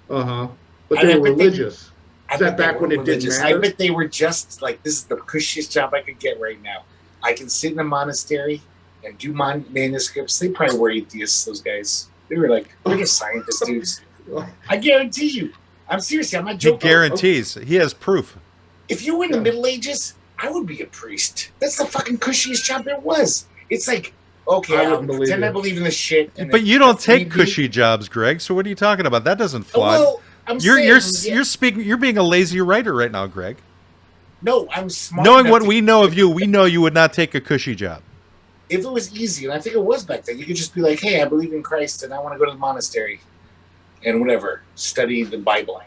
smart. But I they were bet they- religious. I Is that bet they back when were it didn't religious. matter? I bet they were just like, this is the cushiest job I could get right now. I can sit in a monastery and do manuscripts. They probably were atheists, those guys. They were like, we're just scientist dudes. I guarantee you. I'm seriously, I'm not He joking. guarantees. He has proof. If you were in the Middle Ages, I would be a priest. That's the fucking cushiest job there was. It's like, okay, I'll pretend I believe in this shit. But you don't take cushy jobs, Greg. So what are you talking about? That doesn't fly. Well, You're being a lazy writer right now, Greg. No, I'm smart. Knowing what we know of you, we know you would not take a cushy job. If it was easy, and I think it was back then, you could just be like, hey, I believe in Christ and I want to go to the monastery and whatever, study the Bible.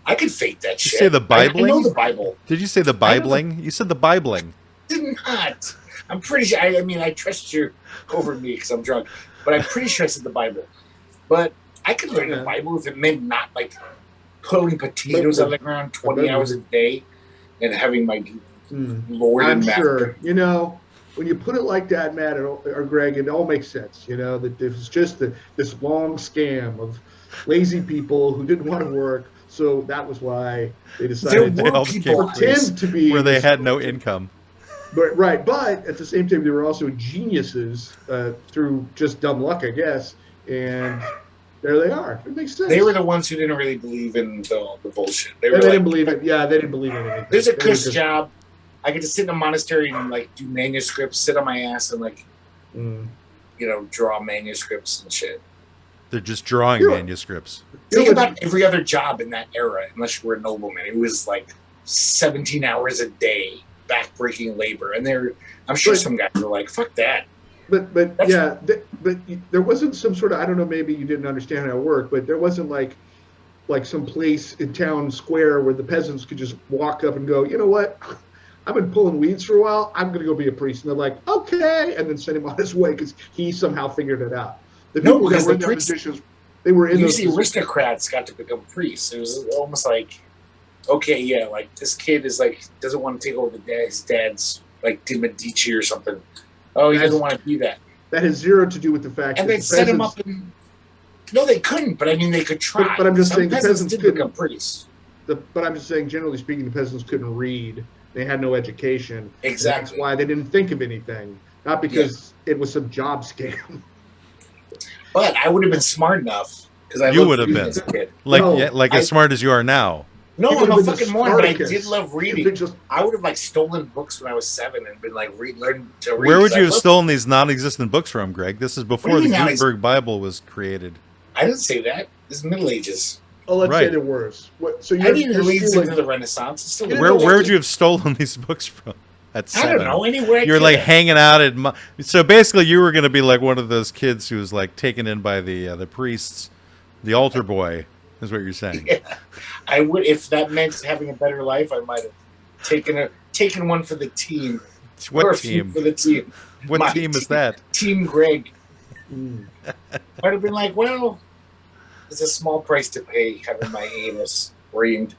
I could fake that shit. You say the Bibling? I know the Bible. Did you say the Bibling? You said the Bibling. Did not. I'm pretty sure. I mean, I trust you over me because I'm drunk, but I'm pretty sure I said the Bible. But I could learn the Bible if it meant not like pulling potatoes on the ground 20 hours a day and having my Lord and Master. Sure. You know, when you put it like that, Matt or Greg, it all makes sense. You know, that it was just this long scam of lazy people who didn't want to work. So that was why they decided to pretend to be where they had no income. But right, but at the same time, they were also geniuses through just dumb luck, I guess. And there they are. It makes sense. They were the ones who didn't really believe in the bullshit. They didn't believe it. Yeah, they didn't believe in anything. There's a cush job. I get to sit in a monastery and like do manuscripts, sit on my ass and like, draw manuscripts and shit. They're just drawing manuscripts. Think about every other job in that era, unless you were a nobleman. It was like 17 hours a day, back-breaking labor. And I'm sure some guys were like, fuck that. But there wasn't some sort of, I don't know, maybe you didn't understand how it worked, but there wasn't like some place in town square where the peasants could just walk up and go, you know what? I've been pulling weeds for a while. I'm going to go be a priest. And they're like, okay. And then send him on his way because he somehow figured it out. The people that were in their positions, they were in those aristocrats got to become priests. It was almost like, okay, yeah, like this kid is like, doesn't want to take over his dad's like de Medici or something. Oh, he doesn't want to do that. That has zero to do with the fact and that they set him up in... No, they couldn't, but I mean, they could try. But I'm just saying the peasants did become priests. But I'm just saying, generally speaking, the peasants couldn't read. They had no education. Exactly. That's why they didn't think of anything. Not because it was some job scam. But I would have been smart enough because you would have been as a kid. Like as smart as you are now. No, I'm a fucking moron, but I did love reading. I would have like stolen books when I was 7 and been like learn to read. Where would you have stolen these non-existent books from, Greg? This is before the Gutenberg Bible was created. I didn't say that. This is Middle Ages. Oh, let's say they're worse. So I didn't even lead into the Renaissance. Where would you have stolen these books from? At 7. I don't know, anywhere. You're like hanging out at. So basically, you were going to be like one of those kids who was like taken in by the priests, the altar boy, is what you're saying. Yeah. I would, if that meant having a better life, I might have taken one for the team. What team? For the team. What team is that? Team Greg. I'd have been like, well, it's a small price to pay having my anus reamed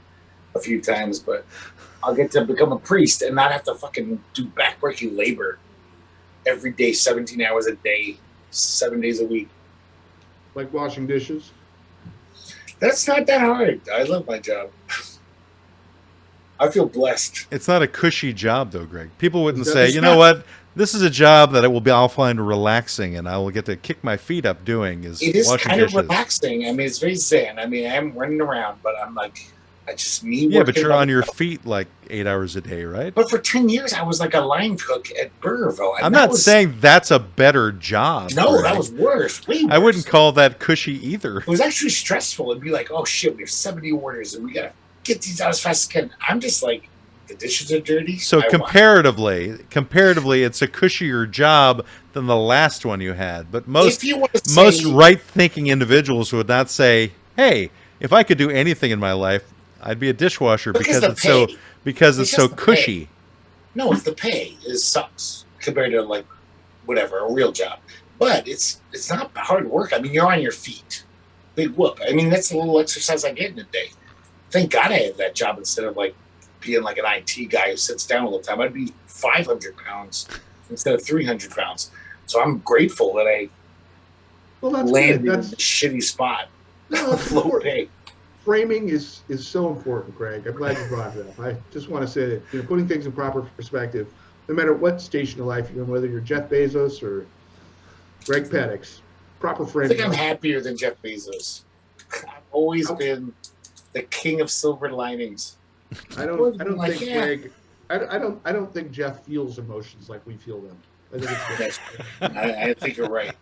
a few times, but I'll get to become a priest and not have to fucking do backbreaking labor every day, 17 hours a day, 7 days a week. Like washing dishes? That's not that hard. I love my job. I feel blessed. It's not a cushy job, though, Greg. People wouldn't say, you know what? This is a job that I'll find relaxing and I will get to kick my feet up doing is washing dishes. It is kind of relaxing. I mean, it's very zen. I mean, I'm running around, but I'm like, yeah, but you're on your feet like 8 hours a day, right? But for 10 years, I was like a line cook at Burgerville. I'm not saying that's a better job. No, right? That was worse. Way worse. I wouldn't call that cushy either. It was actually stressful. It'd be like, oh shit, we have 70 orders and we got to get these out as fast as I can. I'm just like, the dishes are dirty. So comparatively, it's a cushier job than the last one you had. But most right-thinking individuals would not say, hey, if I could do anything in my life, I'd be a dishwasher because it's so cushy. No, it's the pay. It sucks compared to like whatever, a real job. But it's not hard work. I mean, you're on your feet. Big whoop. I mean, that's a little exercise I get in a day. Thank God I had that job instead of like being like an IT guy who sits down all the time. I'd be 500 pounds instead of 300 pounds. So I'm grateful that I landed in a shitty spot. No, that's low pay. Framing is so important, Greg. I'm glad you brought it up. I just want to say that putting things in proper perspective, no matter what station of life you're in, whether you're Jeff Bezos or Greg Pettix, proper I frame. think I'm happier than Jeff Bezos. I've always been the king of silver linings. I don't Like, think yeah. Greg. I don't think Jeff feels emotions like we feel them. I think it's I think you're right.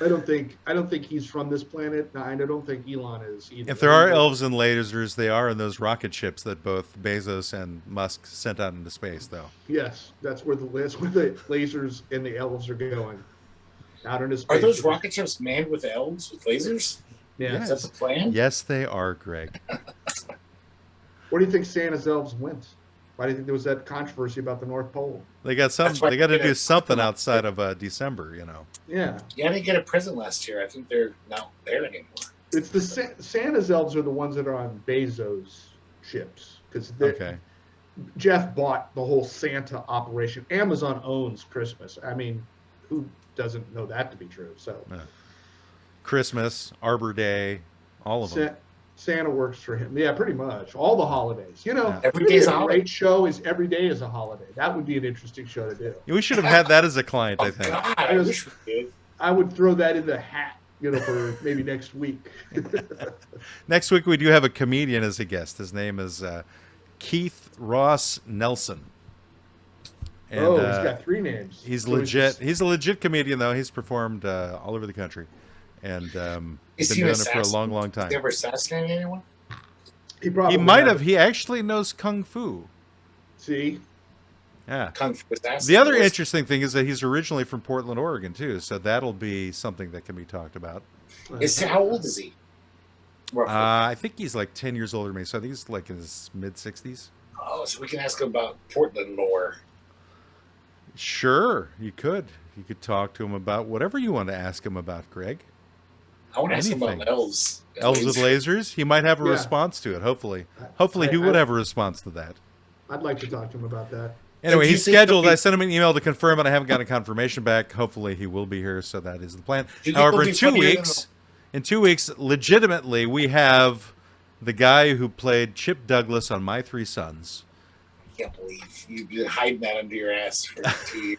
I don't think he's from this planet. No, I don't think Elon is either. If there are elves and lasers, they are in those rocket ships that both Bezos and Musk sent out into space, though. Yes, that's where the lasers and the elves are going. Out into space. Are those rocket ships manned with elves with lasers? Yeah. Is that the plan? Yes, they are, Greg. Where do you think Santa's elves went? Why do you think there was that controversy about the North Pole? They got They got to do something outside of December, you know. Yeah. Yeah, I didn't get a present last year. I think they're not there anymore. It's the Santa's elves are the ones that are on Bezos ships because Jeff bought the whole Santa operation. Amazon owns Christmas. I mean, who doesn't know that to be true? So, Christmas, Arbor Day, all of them. Santa works for him. Yeah, pretty much all the holidays. You know, every day's a holiday. Great show is every day is a holiday. That would be an interesting show to do. We should have had that as a client. I think. God, I wish we did. I would throw that in the hat. You know, for maybe next week. Next week we do have a comedian as a guest. His name is Keith Ross Nelson. And, he's got 3 names. He's legit. He's a legit comedian, though. He's performed all over the country, and been doing it for a long, long time. Has he ever assassinated anyone? He probably might have. He actually knows kung fu. See. Yeah. Kung fu assassin. The other interesting thing is that he's originally from Portland, Oregon, too. So that'll be something that can be talked about. How old is he? I think he's like 10 years older than me. So I think he's like in his mid-60s. Oh, so we can ask him about Portland lore. Sure, you could. You could talk to him about whatever you want to ask him about, Greg. I want to ask him about elves. Elves with lasers? He might have a response to it, hopefully. Hopefully he would have a response to that. I'd like to talk to him about that. Anyway, he's scheduled. I sent him an email to confirm, and I haven't gotten a confirmation back. Hopefully, he will be here, so that is the plan. However, in 2 weeks, legitimately, we have the guy who played Chip Douglas on My Three Sons. I can't believe you've been hiding that under your ass for 2 years.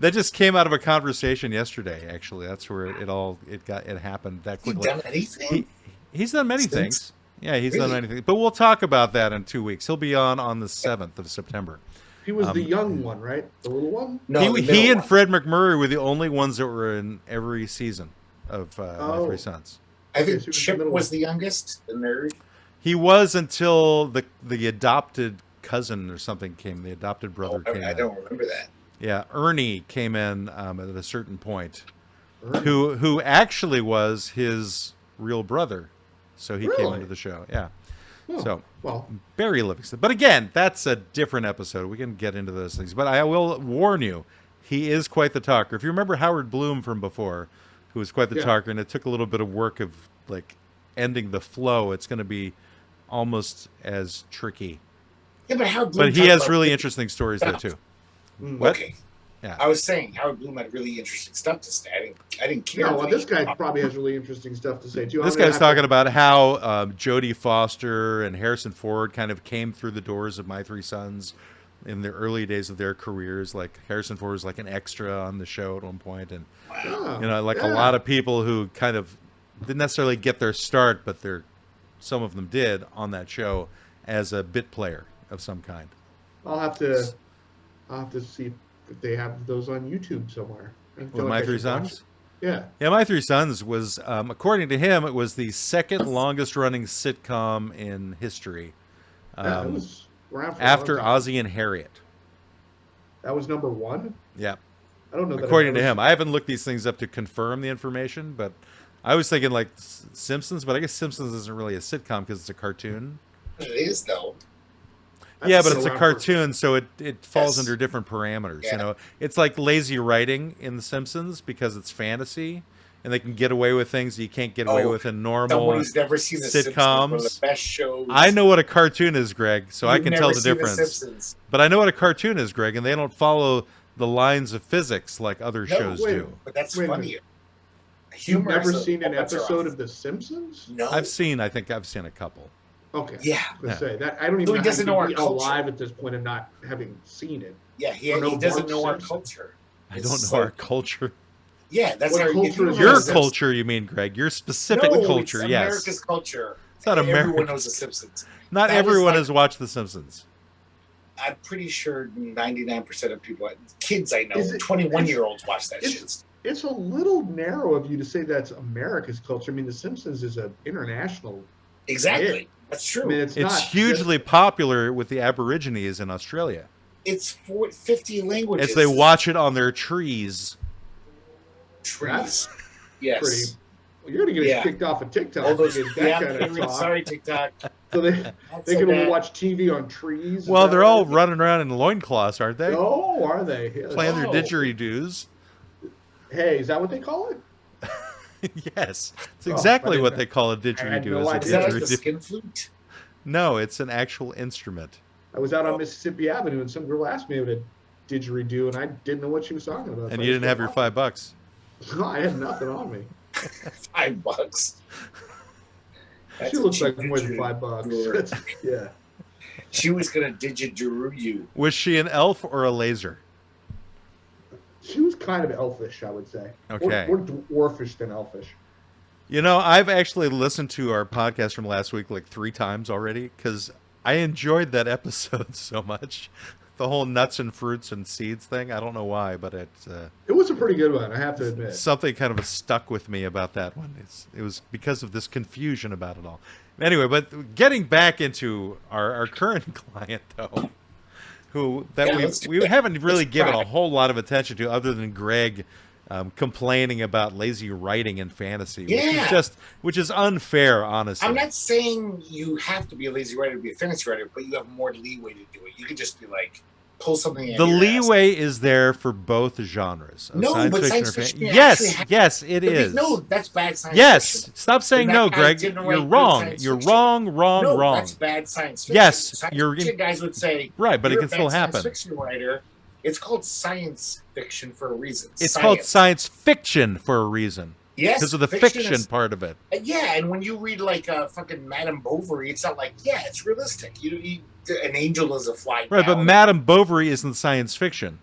That just came out of a conversation yesterday. Actually, that's where it happened that quickly. He's done anything? He's done many things. Yeah, he's done anything. But we'll talk about that in 2 weeks. He'll be on the 7th of September. He was the young one, right? The little one? No, he and Fred McMurray were the only ones that were in every season of My Three Sons. I think Chip was the youngest, the nerd. He was until the adopted cousin or something came. The adopted brother came in. I don't remember that. Yeah, Ernie came in at a certain point, who actually was his real brother. So he came into the show. Yeah. So, Barry Livingston. But again, that's a different episode. We can get into those things. But I will warn you, he is quite the talker. If you remember Howard Bloom from before, who was quite the talker, and it took a little bit of work of like ending the flow, it's going to be almost as tricky. Yeah, but Howard Bloom. But he has really interesting stories there too. What? Okay. Yeah. I was saying Howard Bloom had really interesting stuff to say. I didn't care. No, well, this guy probably has really interesting stuff to say too. This guy's talking about how Jodie Foster and Harrison Ford kind of came through the doors of My Three Sons in the early days of their careers. Like Harrison Ford was like an extra on the show at one point, and a lot of people who kind of didn't necessarily get their start, but some of them did on that show as a bit player of some kind. I'll have to see if they have those on YouTube somewhere. With My Three Sons? Yeah. Yeah, My Three Sons was, according to him, it was the second longest running sitcom in history. It was around for after Ozzie and Harriet. That was number 1? Yeah. I don't know. According to him. I haven't looked these things up to confirm the information, but I was thinking like Simpsons, but I guess Simpsons isn't really a sitcom because it's a cartoon. It is, though. Yeah, but it's a cartoon, so it falls under different parameters. Yeah. You know, it's like lazy writing in The Simpsons because it's fantasy, and they can get away with things you can't get away with in normal who's never seen The sitcoms. One of the best shows. I know what a cartoon is, Greg, so I can tell the difference. But I know what a cartoon is, Greg, and they don't follow the lines of physics like other shows do. But that's funny. You've never seen an episode of The Simpsons? No. I think I've seen a couple. Okay. Yeah. Say that I don't even doesn't know our culture alive at this point and not having seen it. Yeah, he doesn't know our culture. I don't know our culture. Yeah, that's What our culture is Your Yes. culture, you mean, Greg? Your specific no, culture, it's yes. America's culture. It's not Everyone America's. knows The Simpsons. Not That is everyone like- has watched The Simpsons. I'm pretty sure 99% of people, kids I know, Is it- 21-year-olds watch that it's- shit. It's a little narrow of you to say that's America's culture. I mean, The Simpsons is an international. Exactly. That's true. I mean, it's It's not hugely popular with the Aborigines in Australia. It's 50 languages. As they watch it on their trees. trees. Yes. pretty. Well, you're gonna get Yeah. kicked off of TikTok. All those, with that yeah, kind of talk. sorry, TikTok. So they That's they so can only bad. watch TV on trees. Is Well, that they're what all it is? running around in loincloths, aren't they? Oh, are they? Yeah, Playing their Oh. didgeridoos. Hey, is that what they call it? Yes. It's Oh, exactly I didn't what know. they call a had didgeridoo. no is a idea. Is that like the didgeridoo. skin flute? No, it's an actual instrument. I was out on Mississippi Avenue and some girl asked me what a didgeridoo, and I didn't know what she was talking about. And so you I didn't have your just $5. No, I had nothing on me. $5. That's She a looks cheap like more than didgeridoo. $5. That's- yeah. She was gonna didgeridoo you. Was she an elf or a laser? She was kind of elfish, I would say. Okay. More dwarfish than elfish. You know, I've actually listened to our podcast from last week like 3 times already because I enjoyed that episode so much. The whole nuts and fruits and seeds thing. I don't know why, but it's It was a pretty good one, I have to admit. something kind of stuck with me about that one. It was because of this confusion about it all. Anyway, but getting back into our current client, though, let's do we it. haven't really Let's given try. a whole lot of attention to other than Greg complaining about lazy writing in fantasy, Yeah. which is unfair, honestly. I'm not saying you have to be a lazy writer to be a fantasy writer, but you have more leeway to do it. You could just be like, pull something out The of your ass. leeway is there for both genres. Of No, science but fiction science or fan- fiction Yes, actually yes, it But is. No, that's bad science Yes, fiction. stop saying That no, guy Greg. didn't You're write good wrong. science You're fiction. wrong, wrong, No, wrong. that's bad science fiction. Yes, science you're in- fiction guys would say, Right, but it "You're can a bad still happen. Science fiction writer. It's called science fiction for a reason. It's called science fiction for a reason. Yes, Because of the fiction fiction is- part of it. Yeah, and when you read like fucking Madame Bovary, it's not like it's realistic. An angel is a flying. Right, but owl. Madame Bovary isn't science fiction.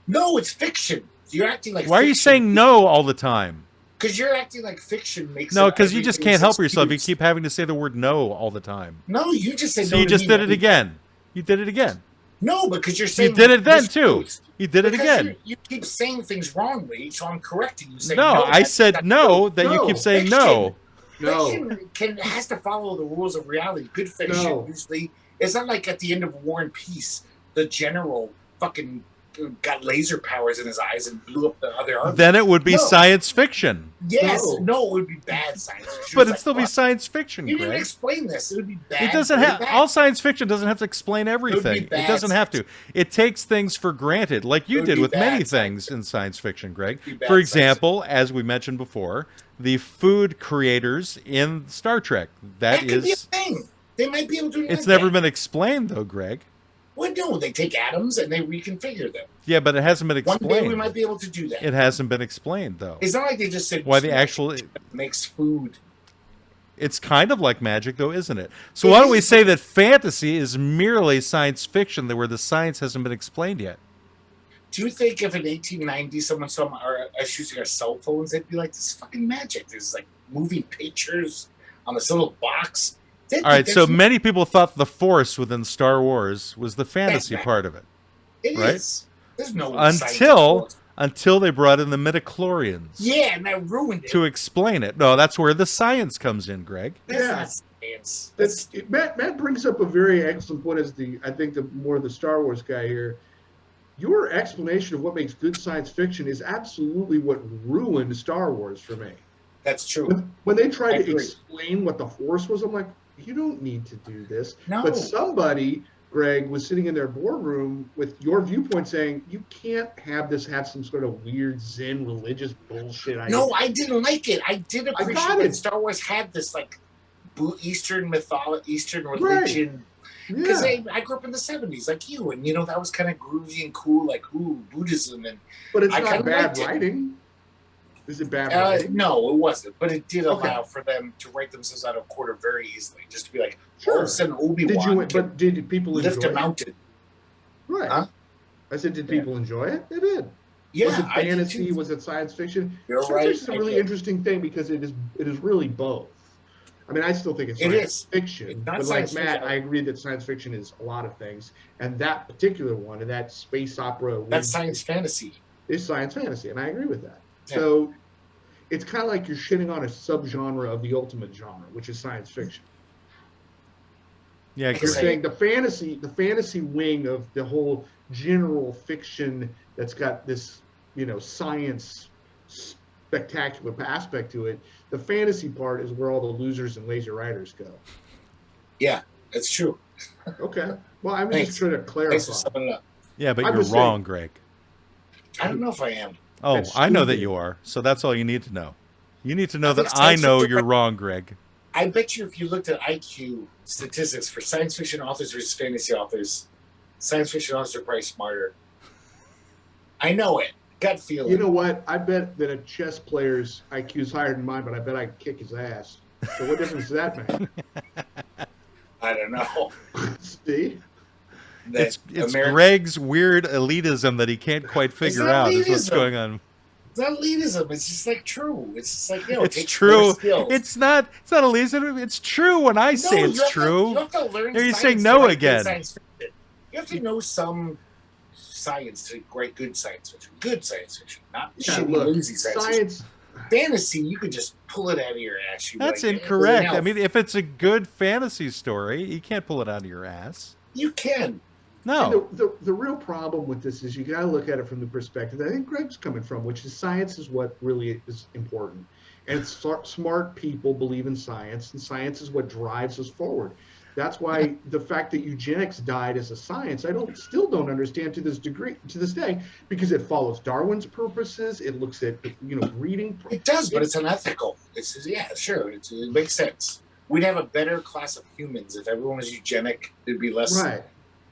No, it's fiction. You're acting like. Why are you saying no all the time? Because you're acting like fiction makes. No, it because you just everything can't help six yourself. You cubes. keep having to say the word no all the time. No, you just said. So no you to just me, did it not- again. You did it again. No, because you're saying You did it then this too. goes. You did it Because again. You keep saying things wrongly, so I'm correcting you. Saying, No, I that's said not no. true. That you No, keep saying fiction. no. No. Fiction has to follow the rules of reality. Good fiction No. usually. It's not like at the end of War and Peace, the general fucking got laser powers in his eyes and blew up the other army. Then it would be No. science fiction. Yes, No. no, it would be bad science fiction. But It's it'd still be fuck. science fiction, You didn't Greg. explain this. It would be bad. It doesn't really have bad. all science fiction doesn't have to explain everything. It bad doesn't have to. It takes things for granted, like you It would did be with bad many science things in science fiction, Greg. It would be bad For science example, as we mentioned before, the food creators in Star Trek. That That could be a is thing. They might be able to do it's that. never been explained though, Greg. Well, no, they take atoms and they reconfigure them. Yeah, but it hasn't been One explained. day we might be able to do that. It hasn't been explained though. It's not like they just said Why the actual makes food. It's kind of like magic though, isn't it? So It why don't we is. say that fantasy is merely science fiction where the science hasn't been explained yet? Do you think if in 1890 someone saw us using our cell phones, they'd be like, "This is fucking magic"? There's like moving pictures on this little box. They'd All right, think so that's- many people thought the Force within Star Wars was the fantasy That's part of it it right? is. There's no science until involved. they brought in the midichlorians Yeah, and that ruined it. to explain it. No, that's where the science comes in, Greg. That's Yeah. not science. Matt brings up a very excellent point as the more the Star Wars guy here. Your explanation of what makes good science fiction is absolutely what ruined Star Wars for me. That's true. When they tried I to agree. explain what the Force was, I'm like, you don't need to do this. No. But somebody, Greg, was sitting in their boardroom with your viewpoint saying, you can't have this have some sort of weird Zen religious bullshit. No, I didn't like it. I did got appreciate it. that Star Wars had this like Eastern mythology, Eastern religion. Because Yeah. I grew up in the 70s, like you, and that was kind of groovy and cool, like Buddhism, and But it's I not kinda bad liked it. writing. Is it bad writing? no, it wasn't. But it did Okay. allow for them to write themselves out of quarter very easily, just to be like, Sure. all of a sudden Did you? Obi-Wan But can did people lift enjoy a it? mountain. Right. Huh? I said, did people enjoy it? They did. Yeah, Was it I did fantasy? too. Was it science fiction? You're Science right. fiction is a really interesting thing because it is really both. I mean, I still think it's It science is. fiction, It's not but science like Matt, fiction. I agree that science fiction is a lot of things, and that particular one, and that space opera, That's science fantasy. is science fantasy, and I agree with that. Yeah. So it's kind of like you're shitting on a subgenre of the ultimate genre, which is science fiction. Yeah, You're Say- saying the fantasy wing of the whole general fiction that's got this, science spectacular aspect to it. The fantasy part is where all the losers and lazy writers go. Yeah, that's true. Okay. Well, I'm Thanks. just trying to Thanks clarify. for summing it up. yeah, but I'm you're just saying- wrong, Greg. I don't know if I am. Oh, That's I know that stupid. you are. So that's all you need to know. You need to know I that think I science know fiction- you're wrong, Greg. I bet you if you looked at IQ statistics for science fiction authors versus fantasy authors, science fiction authors are probably smarter. I know it. Gut feeling. You know what? I bet that a chess player's IQ is higher than mine, but I bet I can kick his ass. So what difference does that make? I don't know. See? That It's Ameri- Greg's weird elitism that he can't quite figure not out is what's elitism. going on. It's not elitism. It's just like true. It's just like, It's take true. more skills. It's not elitism. It's true when I say No, it's you have true. you have to learn Are you science saying to no write good again? science fiction. You have to know some science to write good science fiction. Good science fiction, not Yeah, shitty, look, lazy science fiction. science. Fantasy, you could just pull it out of your ass. You'd be That's like, "Yeah, incorrect. it's an I elf." mean, if it's a good fantasy story, you can't pull it out of your ass. You can. No. And the real problem with this is you got to look at it from the perspective that I think Greg's coming from, which is science is what really is important. And smart people believe in science, and science is what drives us forward. That's why the fact that eugenics died as a science, I still don't understand to this day, because it follows Darwin's purposes. It looks at breeding. It does, but it's unethical. Sure. It makes sense. We'd have a better class of humans if everyone was eugenic. There'd be less Right.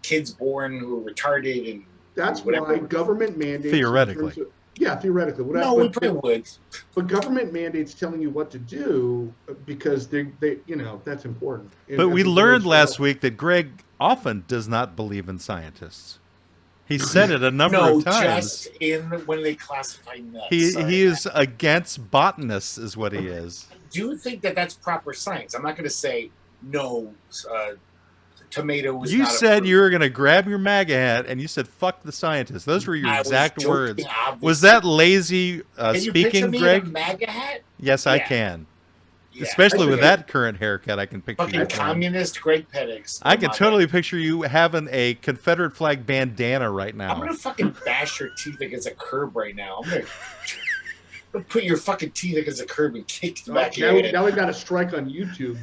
kids born who are retarded and That's whatever. why government mandates. Theoretically. Theoretically. No, we probably would. But government mandates telling you what to do because they that's important. But we learned last week that Greg often does not believe in scientists. He said it a number No, of times. just in when they classify nuts. He Sorry. is against botanists, is what he is. I do think that that's proper science. I'm not going to say no. Tomato was. You not a said fruit. you were going to grab your MAGA hat and you said "fuck the scientists." Those were your I was exact joking, words. obviously. Was that lazy Can you picture speaking, me Greg? in a MAGA hat? Yes, I Yeah. can. Yeah, Especially with okay. that current haircut, I can picture Fucking you. communist Greg Pettix. I can totally picture you having a Confederate flag bandana right I'm now. gonna fucking bash your teeth against a curb right now. I'm gonna put your fucking teeth against a curb and kick the back of your head. Now we got a strike on YouTube.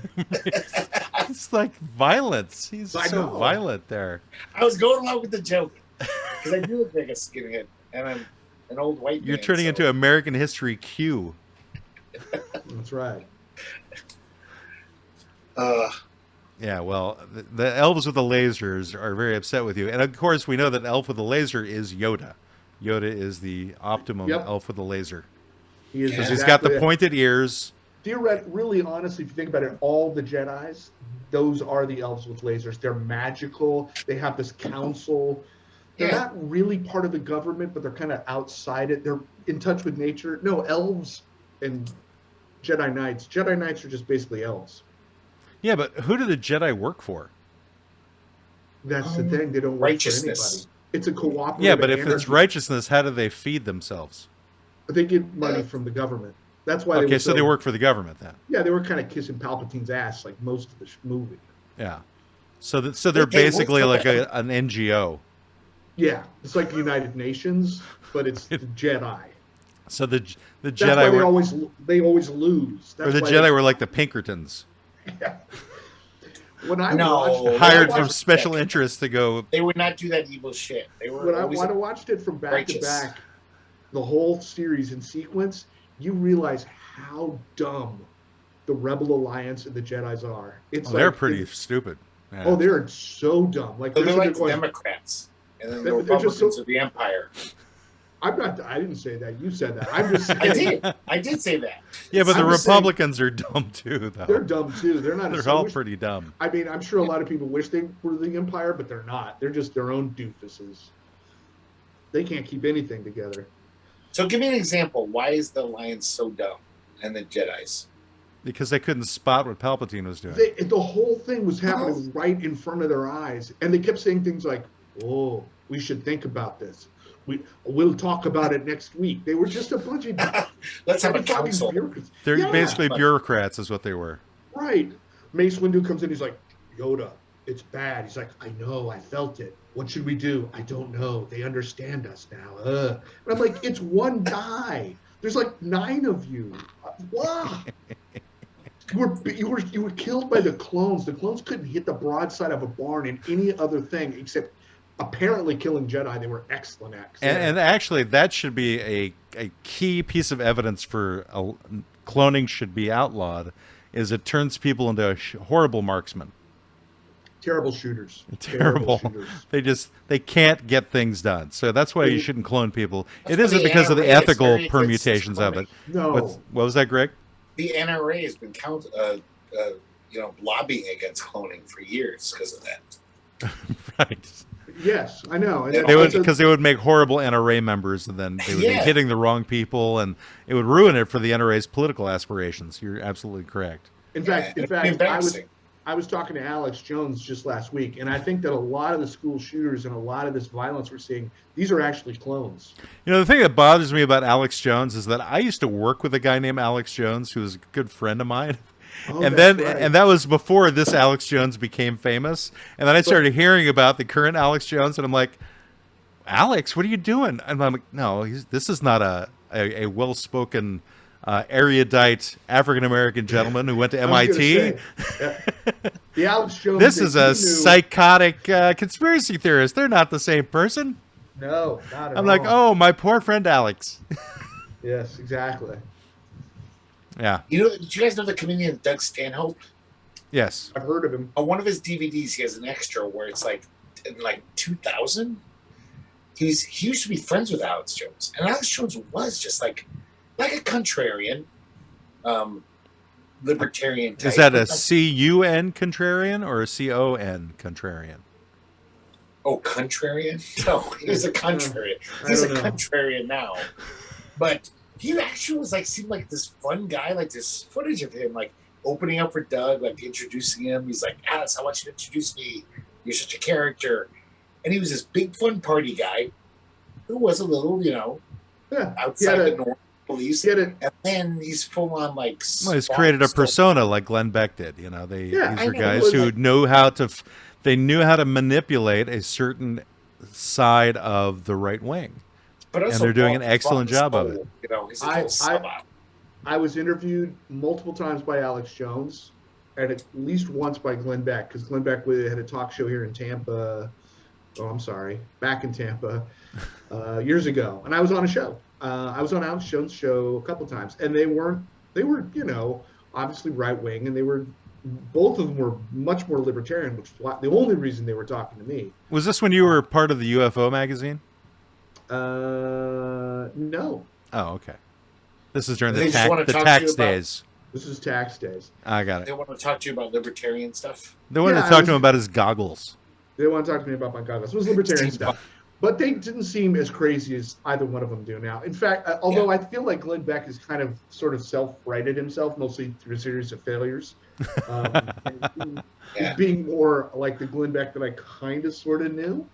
It's like violence. He's I so know. violent there. I was going along with the joke because I do look like a skinhead, and I'm an old white. You're man, turning so- into American History Q. That's right. Yeah, well, the elves with the lasers are very upset with you. And of course, we know that elf with the laser is Yoda. Yoda is the optimum Yep. elf with the laser. He is Because he's got the exactly- pointed ears. Really, honestly, if you think about it, all the Jedis, those are the elves with lasers. They're magical. They have this council. They're Yeah. not really part of the government, but they're kind of outside it. They're in touch with nature. No, elves and Jedi Knights. Jedi Knights are just basically elves. Yeah, but who do the Jedi work for? That's the thing. They don't work righteousness. for anybody. It's a cooperative. Yeah, but if it's energy. righteousness, how do they feed themselves? They get money from the government. That's why. Okay, were so they work for the government then. Yeah, they were kind of kissing Palpatine's ass like most of the movie. Yeah. So they're Okay, basically what's like an NGO. Yeah, it's like the United Nations, but it's the Jedi. So the That's why Jedi were, they always lose. That's or the why Jedi were like the Pinkertons, Yeah. When I No. watched, hired watched from special interests to go. They would not do that evil shit. They were when I always watched it from back righteous. to back, the whole series in sequence, you realize how dumb the Rebel Alliance and the Jedi's are. It's Oh, they're like- pretty stupid. Yeah. Oh, they're so dumb. Like they're they're like the going, Democrats and then the They're just Republicans so- of the Empire. I'm not. I didn't say that. You said that. I'm just saying. I did say that. Yeah, but the I'm just saying- Republicans are dumb too, though. They're dumb too. They're not. They're so all wish- pretty dumb. I mean, I'm sure a lot of people wish they were the Empire, but they're not. They're just their own doofuses. They can't keep anything together. So give me an example. Why is the Alliance so dumb and the Jedis? Because they couldn't spot what Palpatine was doing. The whole thing was happening right in front of their eyes, and they kept saying things like, "Oh, we should think about this. We'll talk about it next week." They were just a bunch of let's have a council. bureaucrats. They're basically bureaucrats, is what they were. Right. Mace Windu comes in. He's like, "Yoda, it's bad." He's like, "I know. I felt it. What should we do?" "I don't know. They understand us now." And I'm like, "It's one guy. There's like 9 of you. Wow." You were killed by the clones. The clones couldn't hit the broadside of a barn in any other thing except apparently killing Jedi. They were excellent at. And actually, that should be a key piece of evidence for cloning should be outlawed. Is it turns people into horrible marksmen. Terrible shooters. Terrible. Shooters. They can't get things done. So that's why you shouldn't clone people. It why isn't the because of the NRA is ethical very against permutations of it. No. What was that, Greg? The NRA has been lobbying against cloning for years because of that. Right. Yes, I know. And They would make horrible NRA members, and then they would be hitting the wrong people, and it would ruin it for the NRA's political aspirations. You're absolutely correct. In fact, I was talking to Alex Jones just last week, and I think that a lot of the school shooters and a lot of this violence we're seeing, these are actually clones. You know, the thing that bothers me about Alex Jones is that I used to work with a guy named Alex Jones, who was a good friend of mine. And that was before this Alex Jones became famous. And then I started hearing about the current Alex Jones, and I'm like, "Alex, what are you doing?" And I'm like, "No, this is not a well-spoken, erudite African-American gentleman who went to MIT. The Alex Jones. This is a psychotic conspiracy theorist. They're not the same person." No, not at all. I'm like, "Oh, my poor friend Alex." Yes, exactly. Yeah. Did you guys know the comedian Doug Stanhope? Yes. I've heard of him. On one of his DVDs, he has an extra where it's like in 2000. He used to be friends with Alex Jones, and Alex Jones was just like a contrarian, libertarian type. Is that a CUN contrarian or a CON contrarian? Oh, contrarian? No, he was a contrarian. He's a contrarian now, but he actually seemed like this fun guy. Like this footage of him, like opening up for Doug, like introducing him. He's like, "Alex, I want you to introduce me. You're such a character." And he was this big fun party guy who was a little, outside the normal beliefs. And then he's full on like. Well, he's created a persona like Glenn Beck did. These are guys who know how to. They knew how to manipulate a certain side of the right wing. But and they're doing an excellent job of it. I was interviewed multiple times by Alex Jones, and at least once by Glenn Beck, because Glenn Beck had a talk show here in Tampa. Back in Tampa years ago, and I was on a show. I was on Alex Jones' show a couple times, and they were obviously right wing, and both of them were much more libertarian, which was the only reason they were talking to me. Was this when you were part of the UFO magazine? No. Oh, okay. This is during the tax days. This is tax days. I got it. They want to talk to you about libertarian stuff. They wanted to talk to him about his goggles. They want to talk to me about my goggles. It was libertarian stuff. But they didn't seem as crazy as either one of them do now. In fact, although I feel like Glenn Beck has kind of sort of self-righted himself, mostly through a series of failures. Being more like the Glenn Beck that I kind of sort of knew.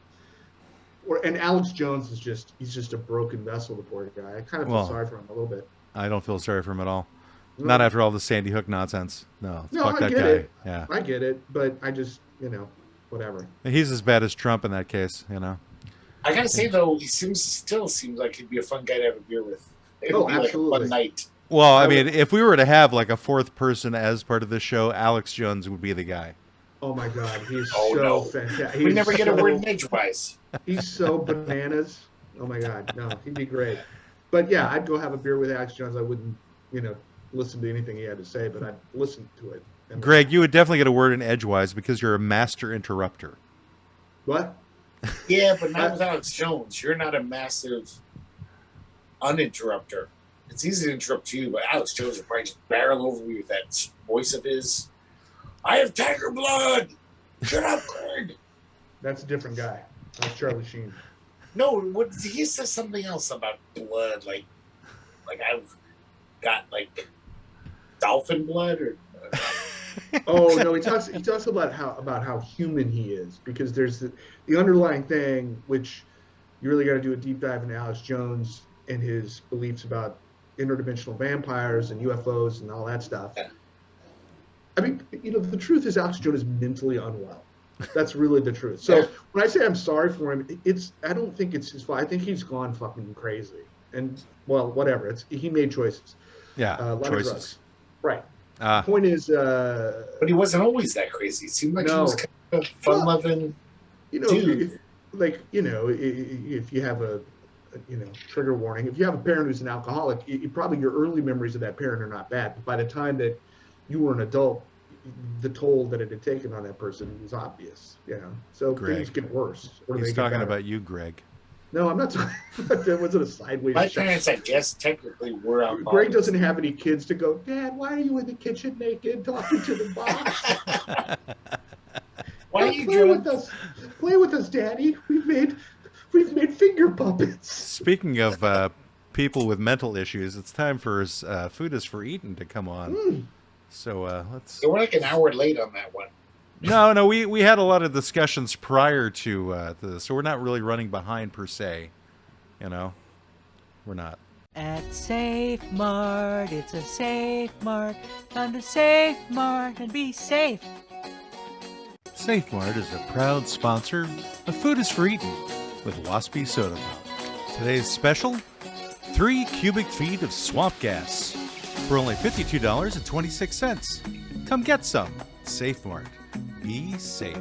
And Alex Jones he's just a broken vessel, the poor guy. I kind of feel sorry for him a little bit. I don't feel sorry for him at all. No. Not after all the Sandy Hook nonsense. No, fuck that guy. It. Yeah. I get it, but I just, whatever. He's as bad as Trump in that case, I gotta say though, he still seems like he'd be a fun guy to have a beer with. It would be absolutely. Like a fun night. Well, I mean, if we were to have like a fourth person as part of the show, Alex Jones would be the guy. Oh my God, he's fantastic. We never get a word in edgewise. He's so bananas. Oh my God, no, he'd be great. But yeah, I'd go have a beer with Alex Jones. I wouldn't, listen to anything he had to say, but I'd listen to it. Greg, you would definitely get a word in edgewise because you're a master interrupter. What? Yeah, but not with Alex Jones. You're not a massive uninterrupter. It's easy to interrupt you, but Alex Jones would probably just barrel over you with that voice of his. "I have tiger blood. Shut up, Greg." That's a different guy. That's Charlie Sheen. No, what he says something else about blood, like I've got like dolphin blood or. Oh no, he talks about how human he is, because there's the underlying thing, which you really got to do a deep dive into Alex Jones and his beliefs about interdimensional vampires and UFOs and all that stuff. Yeah. I mean, the truth is Alex Jones is mentally unwell. That's really the truth. So when I say I'm sorry for him, I don't think it's his fault. I think he's gone fucking crazy. And well, whatever. He made choices. Yeah, a lot choices. of drugs. Right. The point is, but he wasn't always that crazy. It seemed like he was kind of fun-loving. Dude. If you have a trigger warning, if you have a parent who's an alcoholic, probably your early memories of that parent are not bad. But by the time that you were an adult, the toll that it had taken on that person was obvious. So Greg. Things get worse. He's talking about you, Greg. No, I'm not talking. That wasn't a sideways. My parents, I guess, technically were alcoholics. Greg doesn't have any kids to go, Dad, why are you in the kitchen naked talking to the box? Why are you play with us? Play with us, Daddy. We've made finger puppets. Speaking of people with mental issues, it's time for Food is for Eating to come on. So let's. So we're like an hour late on that one. No, we had a lot of discussions prior to this, so we're not really running behind per se. We're not. At Safe Mart, it's a Safe Mart. Time to Safe Mart and be safe. Safe Mart is a proud sponsor of Food is for Eating with Waspy Soda Pop. Today's special, 3 cubic feet of swamp gas for only $52.26. Come get some. Safe Mart. Be safe.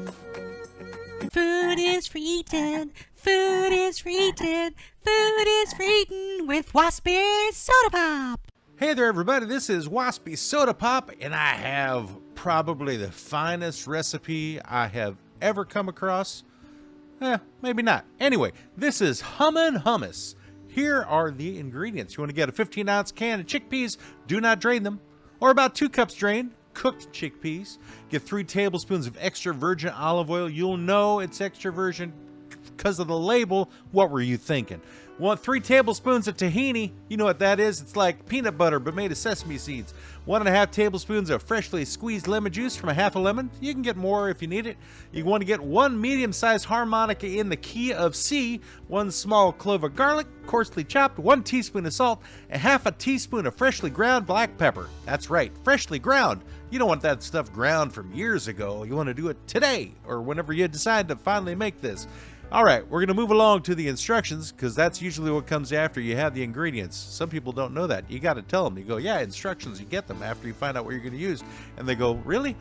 Food is for eating. Food is for eating. Food is for eating with Waspy Soda Pop. Hey there, everybody. This is Waspy Soda Pop, and I have probably the finest recipe I have ever come across. Maybe not. Anyway, this is Hummin' Hummus. Here are the ingredients. You want to get a 15-ounce can of chickpeas. Do not drain them. Or about 2 cups drained. Cooked chickpeas. Get 3 tablespoons of extra virgin olive oil. You'll know it's extra virgin because of the label. What were you thinking? 3 tablespoons of tahini. You know what that is? It's like peanut butter but made of sesame seeds. 1.5 tablespoons of freshly squeezed lemon juice from a half a lemon. You can get more if you need it. You want to get 1 medium-sized harmonica in the key of C, 1 small clove of garlic, coarsely chopped, 1 teaspoon of salt, and half a teaspoon of freshly ground black pepper. That's right, freshly ground. You don't want that stuff ground from years ago. You want to do it today or whenever you decide to finally make this. All right, we're going to move along to the instructions because that's usually what comes after you have the ingredients. Some people don't know that. You got to tell them. You go, yeah, instructions, you get them after you find out what you're going to use. And they go, really?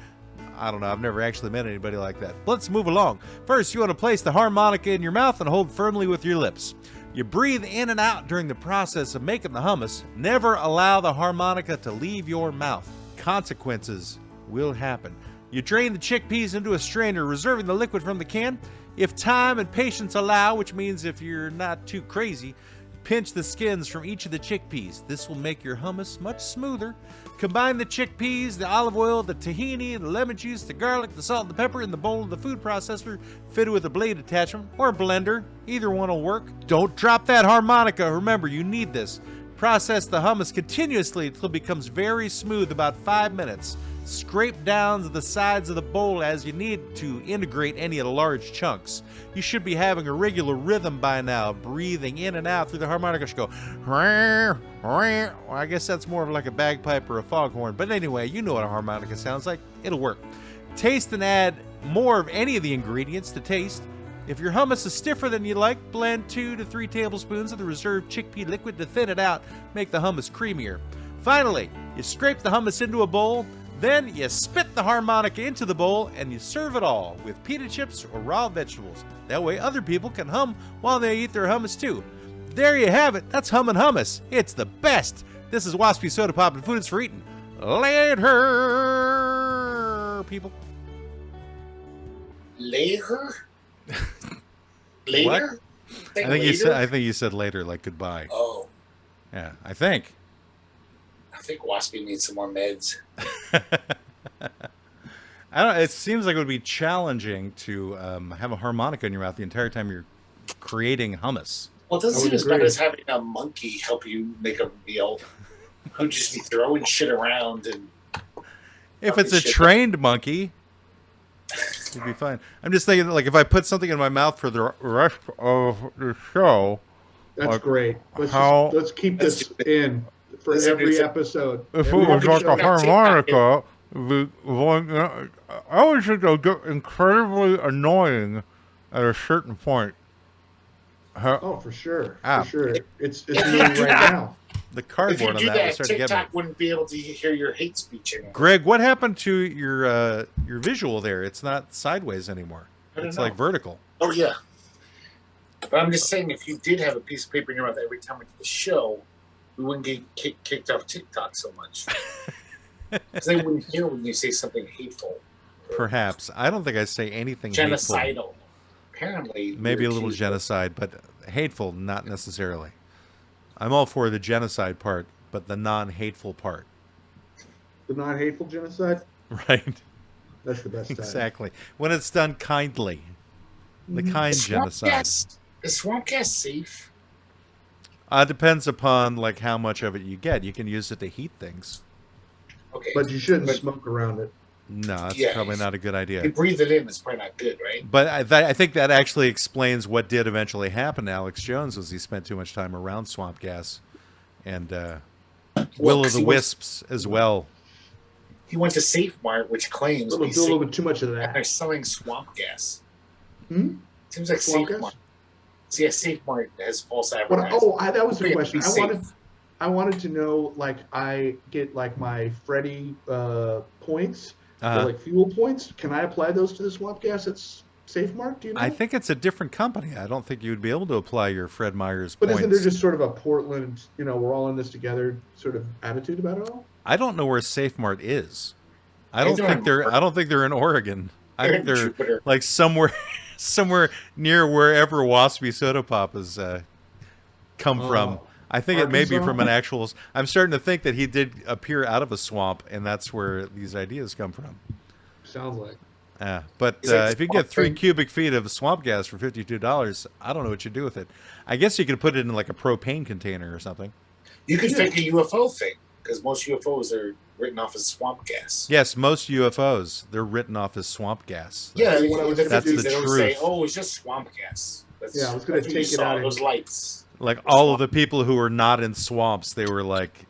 I don't know. I've never actually met anybody like that. Let's move along. First, you want to place the harmonica in your mouth and hold firmly with your lips. You breathe in and out during the process of making the hummus. Never allow the harmonica to leave your mouth. Consequences will happen. You drain the chickpeas into a strainer, reserving the liquid from the can. If time and patience allow, which means if you're not too crazy, pinch the skins from each of the chickpeas. This will make your hummus much smoother. Combine the chickpeas, the olive oil, the tahini, the lemon juice, the garlic, the salt, and the pepper in the bowl of the food processor, fitted with a blade attachment or a blender. Either one will work. Don't drop that harmonica. Remember, you need this. Process the hummus continuously until it becomes very smooth, about 5 minutes. Scrape down the sides of the bowl as you need to integrate any of the large chunks. You should be having a regular rhythm by now, breathing in and out through the harmonica. You should go, well, I guess that's more of like a bagpipe or a foghorn. But anyway, you know what a harmonica sounds like. It'll work. Taste and add more of any of the ingredients to taste. If your hummus is stiffer than you like, blend 2 to 3 tablespoons of the reserved chickpea liquid to thin it out, make the hummus creamier. Finally, you scrape the hummus into a bowl. Then you spit the harmonica into the bowl and you serve it all with pita chips or raw vegetables. That way other people can hum while they eat their hummus too. There you have it. That's Hummin' Hummus. It's the best. This is Waspy Soda Pop and Food is for Eating. Later, people. Later? Later? I think you said later, like goodbye. Oh. Yeah, I think. I think Waspy needs some more meds. I don't. It seems like it would be challenging to have a harmonica in your mouth the entire time you're creating hummus. Well, it doesn't I seem would as bad agree. as having a monkey help you make a meal. Who'd just be throwing shit around and If it's a shit. trained monkey, it'd be fine. I'm just thinking, like, if I put something in my mouth for the rest of the show, That's like, great. how- Let's keep That's this in for That's every stupid. episode. if it Every was like a episode. harmonica, I always think they'll get incredibly annoying at a certain point. Oh, for sure. Ah. For sure. It's annoying right now. The if you cardboard on do that will that, start to get me. TikTok wouldn't be able to hear your hate speech anymore. Greg, what happened to your visual there? It's not sideways anymore. I don't It's know. like vertical. Oh yeah. But I'm just saying, if you did have a piece of paper in your mouth every time we did the show, we wouldn't get kicked off TikTok so much. Because they wouldn't hear when you say something hateful. Perhaps. I don't think I say anything hateful. Genocidal. Apparently. Maybe a we're little accused genocide, but hateful, not necessarily. I'm all for the genocide part, but the non-hateful part. The non-hateful genocide. Right? That's the best time. Exactly. When it's done kindly. The Mhm. kind Is swamp genocide. gas- Is swamp gas safe? Depends upon like how much of it you get. You can use it to heat things. Okay. But you shouldn't But- smoke around it. No, that's Yeah. probably not a good you idea. breathe it in, it's probably not good, right? But I think that actually explains what did eventually happen to Alex Jones was he spent too much time around swamp gas and Will o' 'cause the he went- Wisps as well. He went to Safe Mart, which A claims little, to be do a little safe, bit too much of and they're that. selling swamp gas. Hmm? Seems like Swamp Safe gas? Mart. See, yeah, Safe Mart has false What, advertising. that was the Be question. safe. I wanted to know, like, I get like my Freddy points, Uh, or, like fuel points. Can I apply those to the swamp gas at Safe Mart? Do you know? I think it's a different company. I don't think you would be able to apply your Fred Meyer's But points. isn't there just sort of a Portland, we're all in this together sort of attitude about it all? I don't know where Safe Mart is. I They don't don't think have they're. Mart. I don't think they're in Oregon. I They're think in they're Jupiter. like somewhere, somewhere near wherever Waspy Soda Pop has come from. Oh. I think it may be Arkansas? from an actual. I'm starting to think that he did appear out of a swamp, and that's where these ideas come from. Sounds like. But Is that if you swamp get 3 thing? cubic feet of swamp gas for $52, I don't know what you do with it. I guess you could put it in like a propane container or something. You could fake a UFO thing, because most UFOs are written off as swamp gas. Yes, most UFOs they're written off as swamp gas. Yeah, What I was the That's the 50s, they always say, truth. "Oh, it's just swamp gas." Yeah, I was gonna that's what you take it saw, out and- those lights. Like all of the people who were not in swamps, they were like,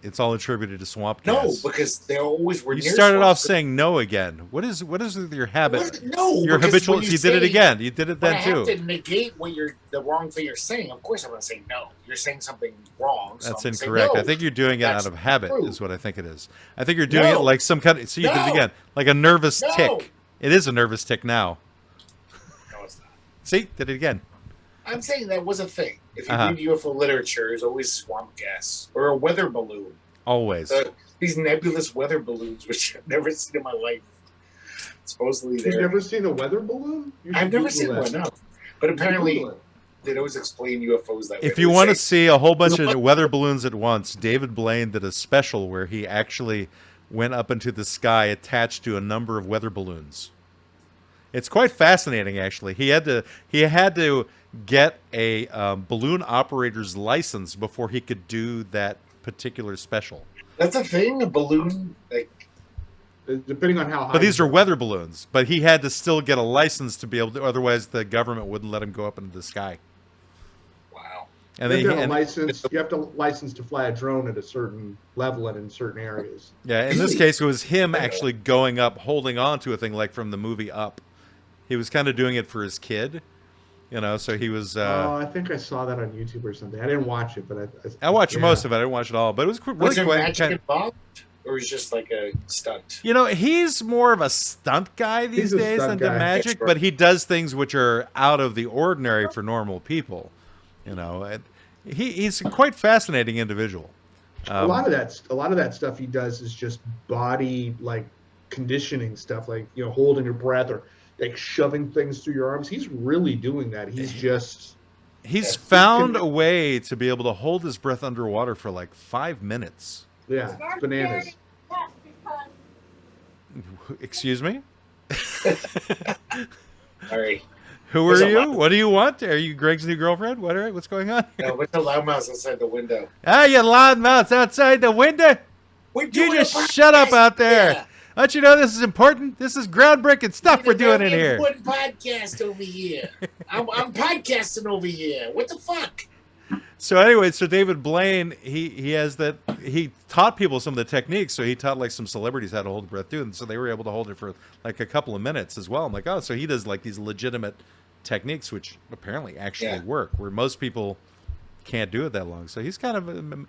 it's all attributed to swamp No, gas. because they always were. You near started off swamps. saying no again. What is with your habit? What? No, Your because habitual. when You did it say- again. You did it But then I have too. to negate what the wrong thing you're saying. Of course, I'm going to say no. You're saying something wrong. So That's I'm gonna say incorrect. no. I think you're doing it That's out of habit, true. is what I think it is. I think you're doing it No. like some kind of. So you did it No. again, like a nervous No. tick. It is a nervous tick now. No, it's not. See, did it again. I'm saying that was a thing. If you Uh-huh. read UFO literature, there's always swamp gas or a weather balloon. Always. These nebulous weather balloons, which I've never seen in my life. Supposedly, You've they're. never seen a weather balloon? You should I've never Google seen that. one. No, but apparently Google it. they'd always explain UFOs that way. If They you would want to say, see a whole bunch You know of weather balloons at once, David Blaine did a special where he actually went up into the sky attached to a number of weather balloons. It's quite fascinating, actually. He had to get a balloon operator's license before he could do that particular special. that's a thing. A balloon, like Depending on how high. But these you are go. weather balloons. But he had to still get a license to be able to. Otherwise, the government wouldn't let him go up into the sky. wow. And You then, have to have a and, license. You have to license to fly a drone at a certain level and in certain areas. yeah, in this Really? case, it was him actually going up, holding on to a thing like from the movie Up. He was kind of doing it for his kid, so he was. Oh, I think I saw that on YouTube or something. I didn't watch it, but I watched yeah. most of it. I didn't watch it all, but it was really Was there quite. magic involved, or is just like a stunt? He's more of a stunt guy these He's a days stunt than guy. the magic, Sure. but he does things which are out of the ordinary for normal people. And he's a quite fascinating individual. A lot of that stuff he does is just body like conditioning stuff, like holding your breath or like shoving things through your arms. He's really doing that. He's just He's found a way to be able to hold his breath underwater for like 5 minutes. it's bananas. Excuse me? All right. Who There's are a you? lot. What do you want? Are you Greg's new girlfriend? What's going on? No, with the loudmouths outside the window. Ah, you loudmouths outside the window. We're You doing just a shut up podcast out there. here. Don't you know this is important? This is groundbreaking stuff we're doing in here. One podcast over here. I'm podcasting over here. What the fuck? So anyway, so David Blaine, he has that, he taught people some of the techniques. So he taught like some celebrities how to hold breath too. And so they were able to hold it for like a couple of minutes as well. I'm like, oh, so he does like these legitimate techniques, which apparently actually work, where most people can't do it that long. So he's kind of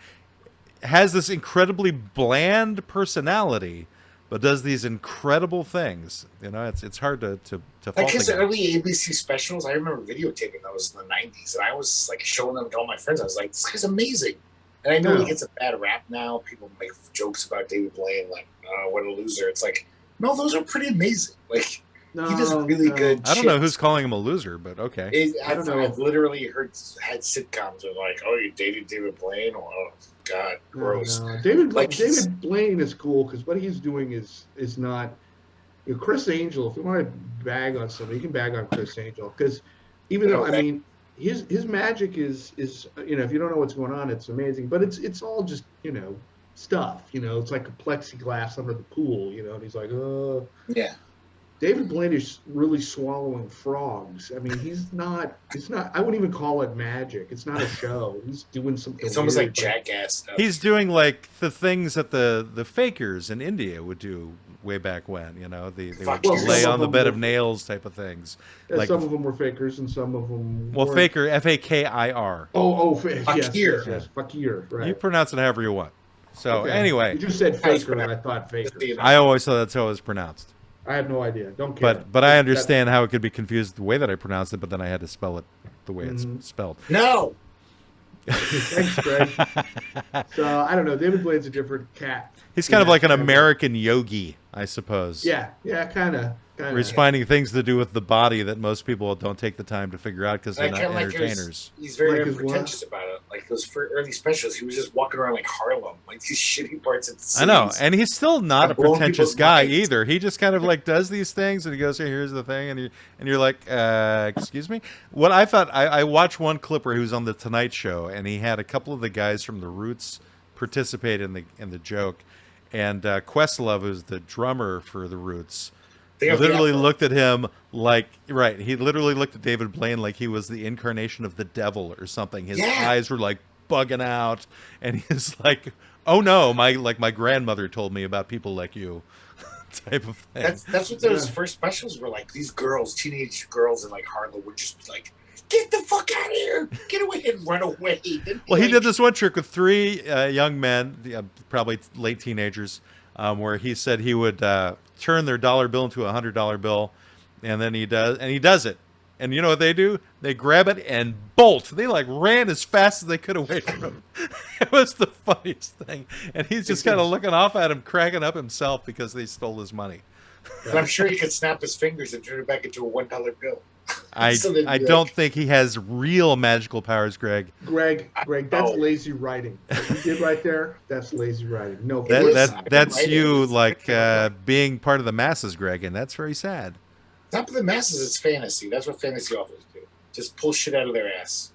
has this incredibly bland personality, but does these incredible things. You know, it's hard to fault Like his the guy. early ABC specials, I remember videotaping those in the 90s, and I was like showing them to all my friends. I was like, this guy's amazing. And I know he gets a bad rap now. People make jokes about David Blaine, like, what a loser. It's like, no, those are pretty amazing. Like, he does really good I don't know shit. who's calling him a loser, but okay. I don't know. I've literally had sitcoms where like, oh, you dated David Blaine? Oh, God, gross. No. David Like, David Blaine is cool because what he's doing is not. You know, Chris Angel. If you want to bag on somebody, you can bag on Chris Angel because even though I mean his magic is you know, if you don't know what's going on, it's amazing. But it's all just, you know, stuff. You know, it's like a plexiglass under the pool. You know, and he's like, oh. Yeah. David Blaine is really swallowing frogs. I mean, it's not, I wouldn't even call it magic. It's not a show. He's doing something. It's almost weird, like Jackass stuff. He's doing like the things that the fakers in India would do way back when, you know, they would Well, lay some on the of bed them of nails type of things. And Like, some of them were fakers and some of them well, weren't. faker, Fakir. Yes, fakir, right. You pronounce it however you want. So Okay. anyway, You just said faker and I thought faker. I always thought that's how it was pronounced. I have no idea. Don't care. But I understand how it could be confused the way that I pronounced it, but then I had to spell it the way it's spelled. No. Thanks, Greg. So I don't know. David Blaine's a different cat. He's kind of like an American yogi, I suppose. Yeah, kind of. Where he's finding things to do with the body that most people don't take the time to figure out because they're I not kinda like entertainers. He's very Like his unpretentious about it. Like those early specials, he was just walking around like Harlem, like these shitty parts of the I know, cities. and he's still not a Like blowing pretentious people's guy minds. either. He just kind of like does these things, and he goes, "Hey, here's the thing," and you're like, "Excuse me." What I thought, I watched one clip where he was on the Tonight Show, and he had a couple of the guys from the Roots participate in the joke, and Questlove, who's the drummer for the Roots, literally looked at him like, right, he literally looked at David Blaine like he was the incarnation of the devil or something. His eyes were like bugging out, and he's like, oh no, my grandmother told me about people like you. Type of thing. That's what those first specials were like. These girls, teenage girls in like Harlem, would just be like, get the fuck out of here, get away, and run away. Well, he did this one trick with three young men, probably late teenagers, where he said he would turn their dollar bill into $100 bill, and then he does it. And you know what they do? They grab it and bolt. They like ran as fast as they could away from him. It was the funniest thing. And he's just kind of looking off at him, cracking up himself because they stole his money. But I'm sure he could snap his fingers and turn it back into a $1 bill. I don't think he has real magical powers, Greg. Greg, that's lazy writing. What you did right there, that's lazy writing. No, That's you like being part of the masses, Greg, and that's very sad. Top of the masses is fantasy. That's what fantasy authors do. Just pull shit out of their ass.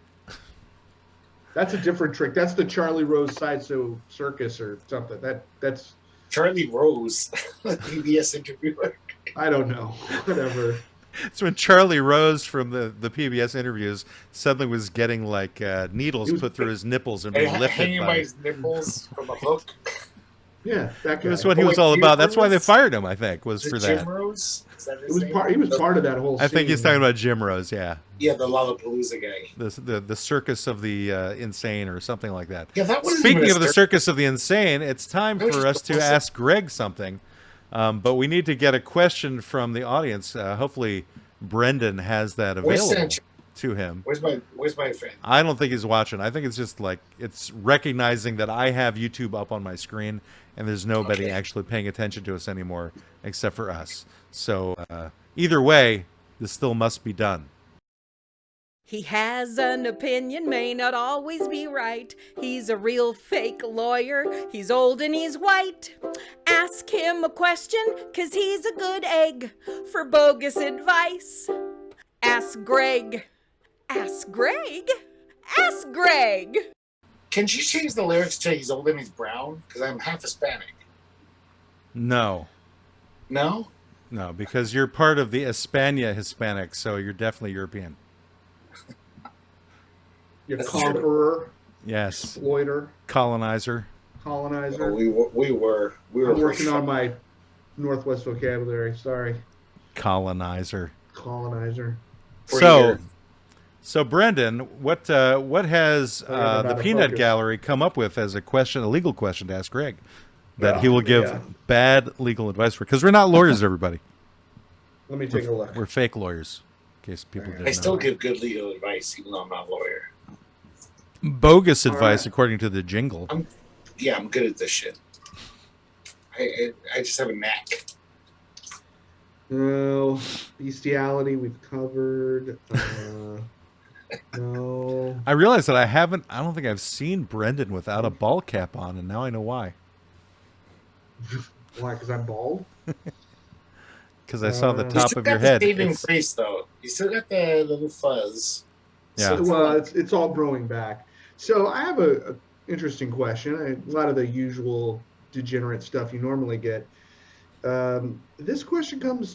That's a different trick. That's the Charlie Rose Sideshow Circus or something. That's Charlie Rose, PBS interviewer. I don't know. Whatever. It's when Charlie Rose from the PBS interviews suddenly was getting like needles put through his nipples and being lifted hanging by his nipples from a hook. Yeah, that guy. That's what he was all about. That's why they fired him, I think, was for that. Jim Rose? Is that his He name? was part of that whole I think scene. he's talking about Jim Rose, yeah. Yeah, the Lollapalooza guy. The circus of the insane or something like that. Yeah, that wasn't Speaking even of the circus of the insane, it's time That was for us just to ask Greg something. But we need to get a question from the audience. Hopefully Brendan has that available to him. Where's my friend? I don't think he's watching. I think it's just like it's recognizing that I have YouTube up on my screen and there's nobody actually paying attention to us anymore except for us. So either way, this still must be done. He has an opinion, may not always be right. He's a real fake lawyer. He's old and he's white. Ask him a question, 'cause he's a good egg for bogus advice. Ask Greg. Ask Greg? Ask Greg! Can you change the lyrics to he's old and he's brown? Because I'm half Hispanic. No. No? No, because you're part of the España Hispanic, so you're definitely European. You're That's conqueror, Yes. exploiter, Colonizer. colonizer. We were I'm working on my Northwest vocabulary. Sorry, Colonizer. colonizer. So Brendan, what has the Peanut focus. Gallery come up with as a legal question to ask Greg that he will give bad legal advice for? Because we're not lawyers, everybody. Let me take a look. We're fake lawyers, in case people didn't know. I still give good legal advice, even though I'm not a lawyer. Bogus advice, right. according to the jingle. I'm good at this shit. I just have a knack. No, bestiality we've covered. No. I realize that I don't think I've seen Brendan without a ball cap on, and now I know why. Why? Because I'm bald? Because I saw the You top still of your got the head. saving It's- grace, though. You still got the little fuzz. Yeah. Well, it's all growing back. So I have a interesting question. A lot of the usual degenerate stuff you normally get. This question comes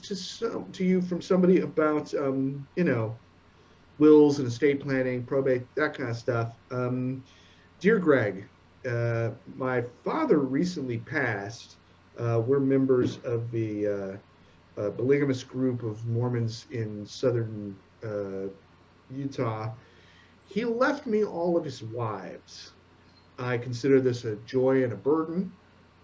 to you from somebody about wills and estate planning, probate, that kind of stuff. Dear Greg, my father recently passed. We're members of the polygamous group of Mormons in southern Utah. He left me all of his wives. I consider this a joy and a burden,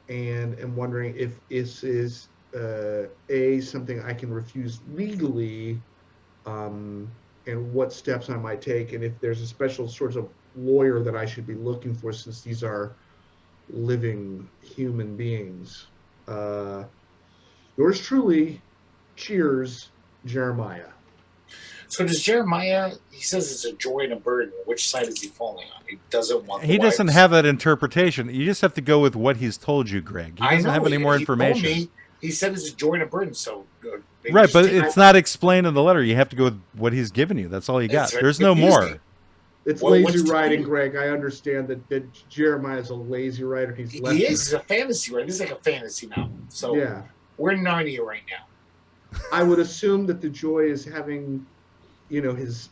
and am wondering if this is something I can refuse legally, and what steps I might take, and if there's a special sort of lawyer that I should be looking for, since these are living human beings. Yours truly, cheers, Jeremiah. So does Jeremiah, he says it's a joy and a burden. Which side is he falling on? He doesn't want the He doesn't wives. have that interpretation. You just have to go with what he's told you, Greg. He I doesn't know, have any more he told information. me, he said it's a joy and a burden, so... maybe Right, just but take it's that. not explained in the letter. You have to go with what he's given you. That's all you got. It's very There's no confusing. more. It's Well, lazy what's the writing, deal? Greg. I understand that Jeremiah's a lazy writer. He's left. He is. He's a fantasy, right? This is like a fantasy novel. So Yeah. we're in Narnia right now. I would assume that the joy is having, his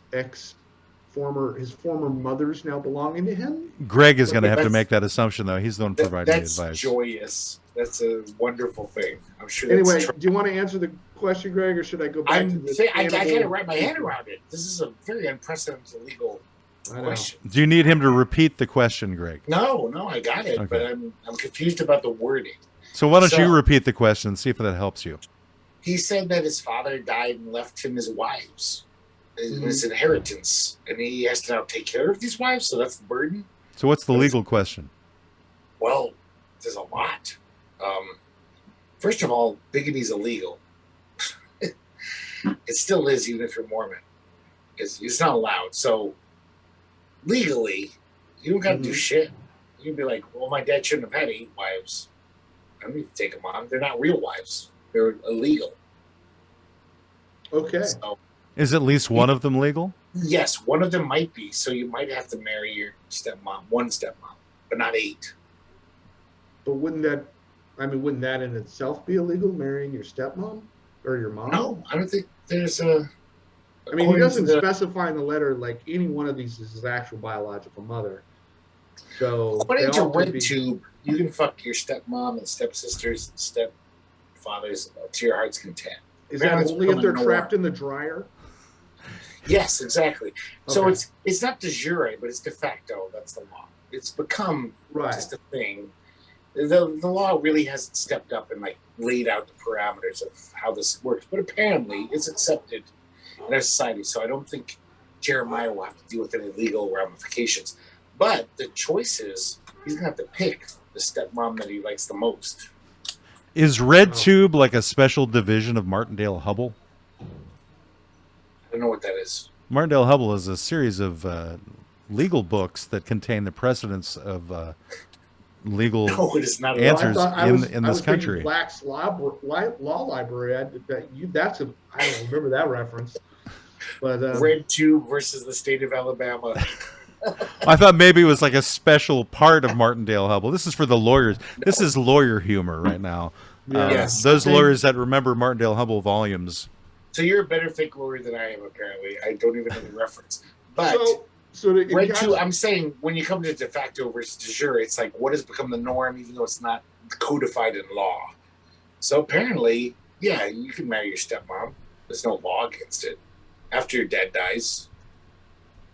former mothers now belonging to him. Greg is going to have to That's- make that assumption, though. He's the one providing the That's advice. joyous. That's a wonderful thing. I'm sure Anyway, that's true. do you want to answer the question, Greg, or should I go back to I'm this? saying, I got to animal- wrap my head around it. This is a very unprecedented legal I know. question. Do you need him to repeat the question, Greg? No, I got it, Okay. but I'm confused about the wording. So why don't So- you repeat the question and see if that helps you? He said that his father died and left him his wives, his inheritance, and he has to now take care of these wives. So that's the burden. So what's the legal question? Well, there's a lot. First of all, bigamy is illegal. It still is, even if you're Mormon. It's not allowed. So legally, you don't got to do shit. You can be like, well, my dad shouldn't have had 8 wives. I don't need to take them on. They're not real wives. They're illegal. Okay. So, Is at least one of them legal? yes, one of them might be. So you might have to marry your one stepmom, but not 8. But wouldn't that in itself be illegal, marrying your stepmom or your mom? No, I don't think there's a. I mean, he doesn't specify in the letter like any one of these is his actual biological mother. So According they to all could be- RedTube, you can fuck your stepmom and stepsisters and stepfathers to your heart's content. Is that Parents only if they're become a trapped norm. in the dryer? Yes, exactly. So Okay. it's not de jure, but it's de facto. That's the law. It's become Right. just a thing. The law really hasn't stepped up and like laid out the parameters of how this works, but apparently it's accepted in our society. So I don't think Jeremiah will have to deal with any legal ramifications. But the choice is he's gonna have to pick the stepmom that he likes the most. Is RedTube like a special division of Martindale Hubble? I don't know what that is. Martindale Hubble is a series of legal books that contain the precedents of legal No, it is not. Well, I answers thought- I in was this thinking country. Black's Law Library. Law Library. I don't remember that reference. But Red Tube versus the state of Alabama. I thought maybe it was like a special part of Martindale Hubble. This is for the lawyers. No. This is lawyer humor right now. Yes. Those lawyers that remember Martindale Hubble volumes. So you're a better fake lawyer than I am, apparently. I don't even know the reference. But Red Tube, I'm saying when you come to de facto versus de jure, it's like what has become the norm, even though it's not codified in law. So apparently, yeah, you can marry your stepmom. There's no law against it. After your dad dies,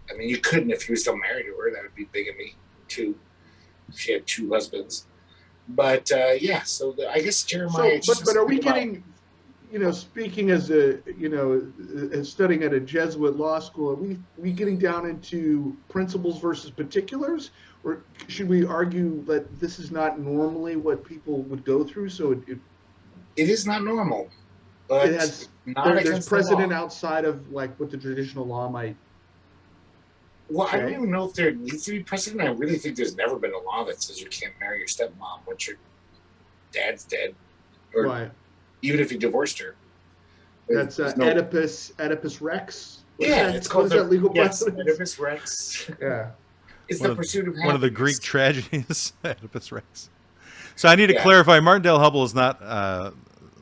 I mean, you couldn't if you were still married to her. That would be bigamy, too. She had 2 husbands. But, yeah, so I guess Jeremiah... But are we getting, speaking as as studying at a Jesuit law school, are we getting down into principles versus particulars? Or should we argue that this is not normally what people would go through? So it is not normal. But it has, there's precedent outside of like what the traditional law might. Well, I don't even know if there needs to be precedent. I really think there's never been a law that says you can't marry your stepmom once your dad's dead, or even if you divorced her. That's Oedipus Rex. It's called legal precedent. Oedipus Rex. Yeah, it's the pursuit of happiness. One of the Greek tragedies, Oedipus Rex. So I need to clarify: Martindale Hubble is not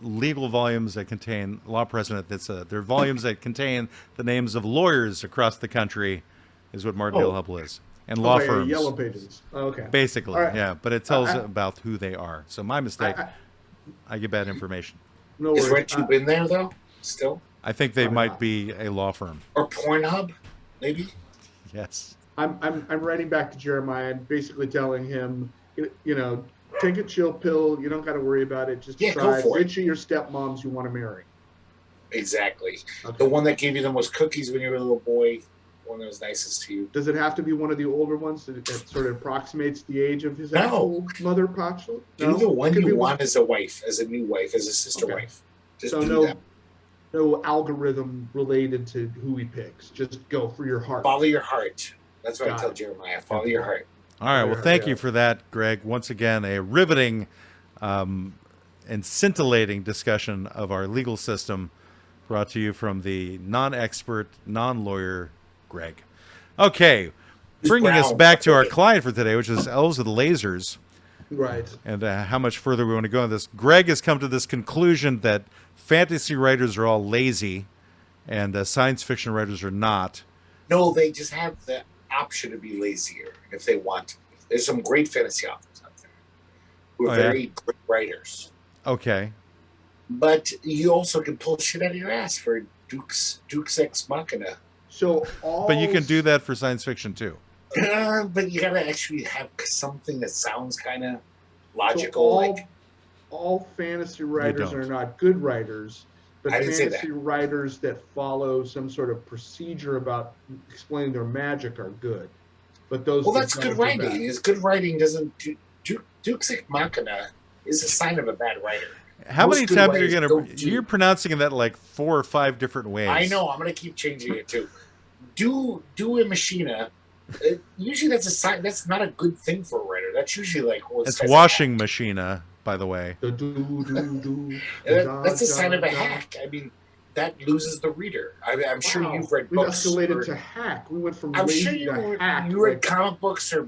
legal volumes that contain law precedent. They're volumes that contain the names of lawyers across the country. Is what Martindale Hubble is. And law firms. Yellow pages. Okay. Basically, yeah. But it tells about who they are. So my mistake. I get bad information. No worries. Is Red Tube in there, though, still? I think they might be a law firm. Or Pornhub, maybe? Yes. I'm writing back to Jeremiah and basically telling him, take a chill pill. You don't got to worry about it. Just decide which of your stepmoms you want to marry. Exactly. Okay. The one that gave you the most cookies when you were a little boy. One that was nicest to you. Does it have to be one of the older ones that sort of approximates the age of his actual mother, approximately? No? Do the one you want as a wife, as a new wife, as a sister wife. Just so no algorithm related to who he picks. Just go for your heart. Follow your heart. That's what I tell Jeremiah. Follow your heart. All right. Well, thank you for that, Greg. Once again, a riveting and scintillating discussion of our legal system brought to you from the non-expert, non-lawyer Greg. Okay, bringing us back to our client for today, which is Elves With Lasers. Right. And how much further we want to go on this. Greg has come to this conclusion that fantasy writers are all lazy and science fiction writers are not. No, they just have the option to be lazier if they want to. There's some great fantasy authors out there who are very great writers. Okay. But you also can pull shit out of your ass for Duke's Ex Machina. But you can do that for science fiction too. But you gotta actually have something that sounds kind of logical. So all fantasy writers are not good writers, but fantasy writers that follow some sort of procedure about explaining their magic are good. But that's good writing. Is good writing doesn't Duke's Ex Machina is a sign of a bad writer. How many times are you gonna? You're pronouncing that like 4 or 5 different ways. I know. I'm gonna keep changing it too. Do a machina. Usually that's a sign. That's not a good thing for a writer. That's usually like it's washing machina, by the way. That's a sign of a hack. I mean, that loses the reader. I'm sure you've read books. We escalated to hack. We went from I'm lazy sure to hack. You read comic books or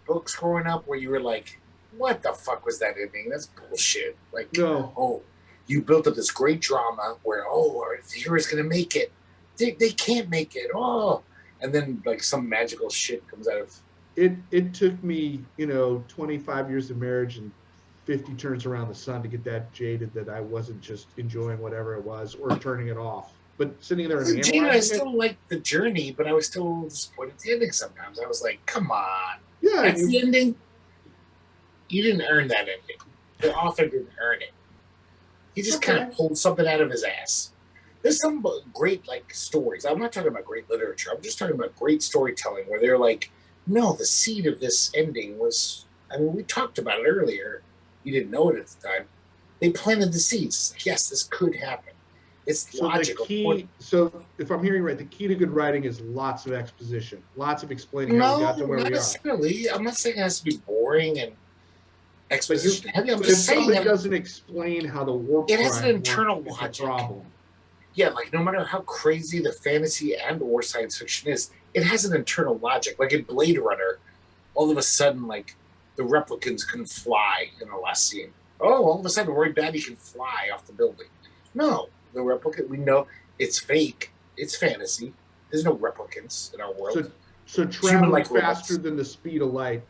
books growing up where you were like, "What the fuck was that ending? That's bullshit." Like, you built up this great drama where our hero's gonna make it. They can't make it. And then like some magical shit comes out of it. It took me 25 years of marriage and 50 turns around the sun to get that jaded that I wasn't just enjoying whatever it was or turning it off, but sitting there and analyzing I still liked the journey, but I was still disappointed at the ending sometimes. I was like, come on, that's the ending. You didn't earn that ending. The author didn't earn it. He just kind of pulled something out of his ass. There's some great stories. I'm not talking about great literature. I'm just talking about great storytelling where they're like, no, the seed of this ending was, we talked about it earlier. You didn't know it at the time. They planted the seeds. Yes, this could happen. It's logical. So if I'm hearing right, the key to good writing is lots of exposition, lots of explaining how we got to where we are. Not necessarily. I'm not saying it has to be boring and exposition heavy. I'm if just saying somebody doesn't explain how the warp it has an internal logic. Problem. yeah, like no matter how crazy the fantasy and or science fiction is, it has an internal logic. Like in Blade Runner, all of a sudden, like the replicants can fly in the last scene. Oh, all of a sudden, Roy Batty can fly off the building. No, the replicant, we know it's fake. It's fantasy. There's no replicants in our world. So traveling like faster robots. than the speed of light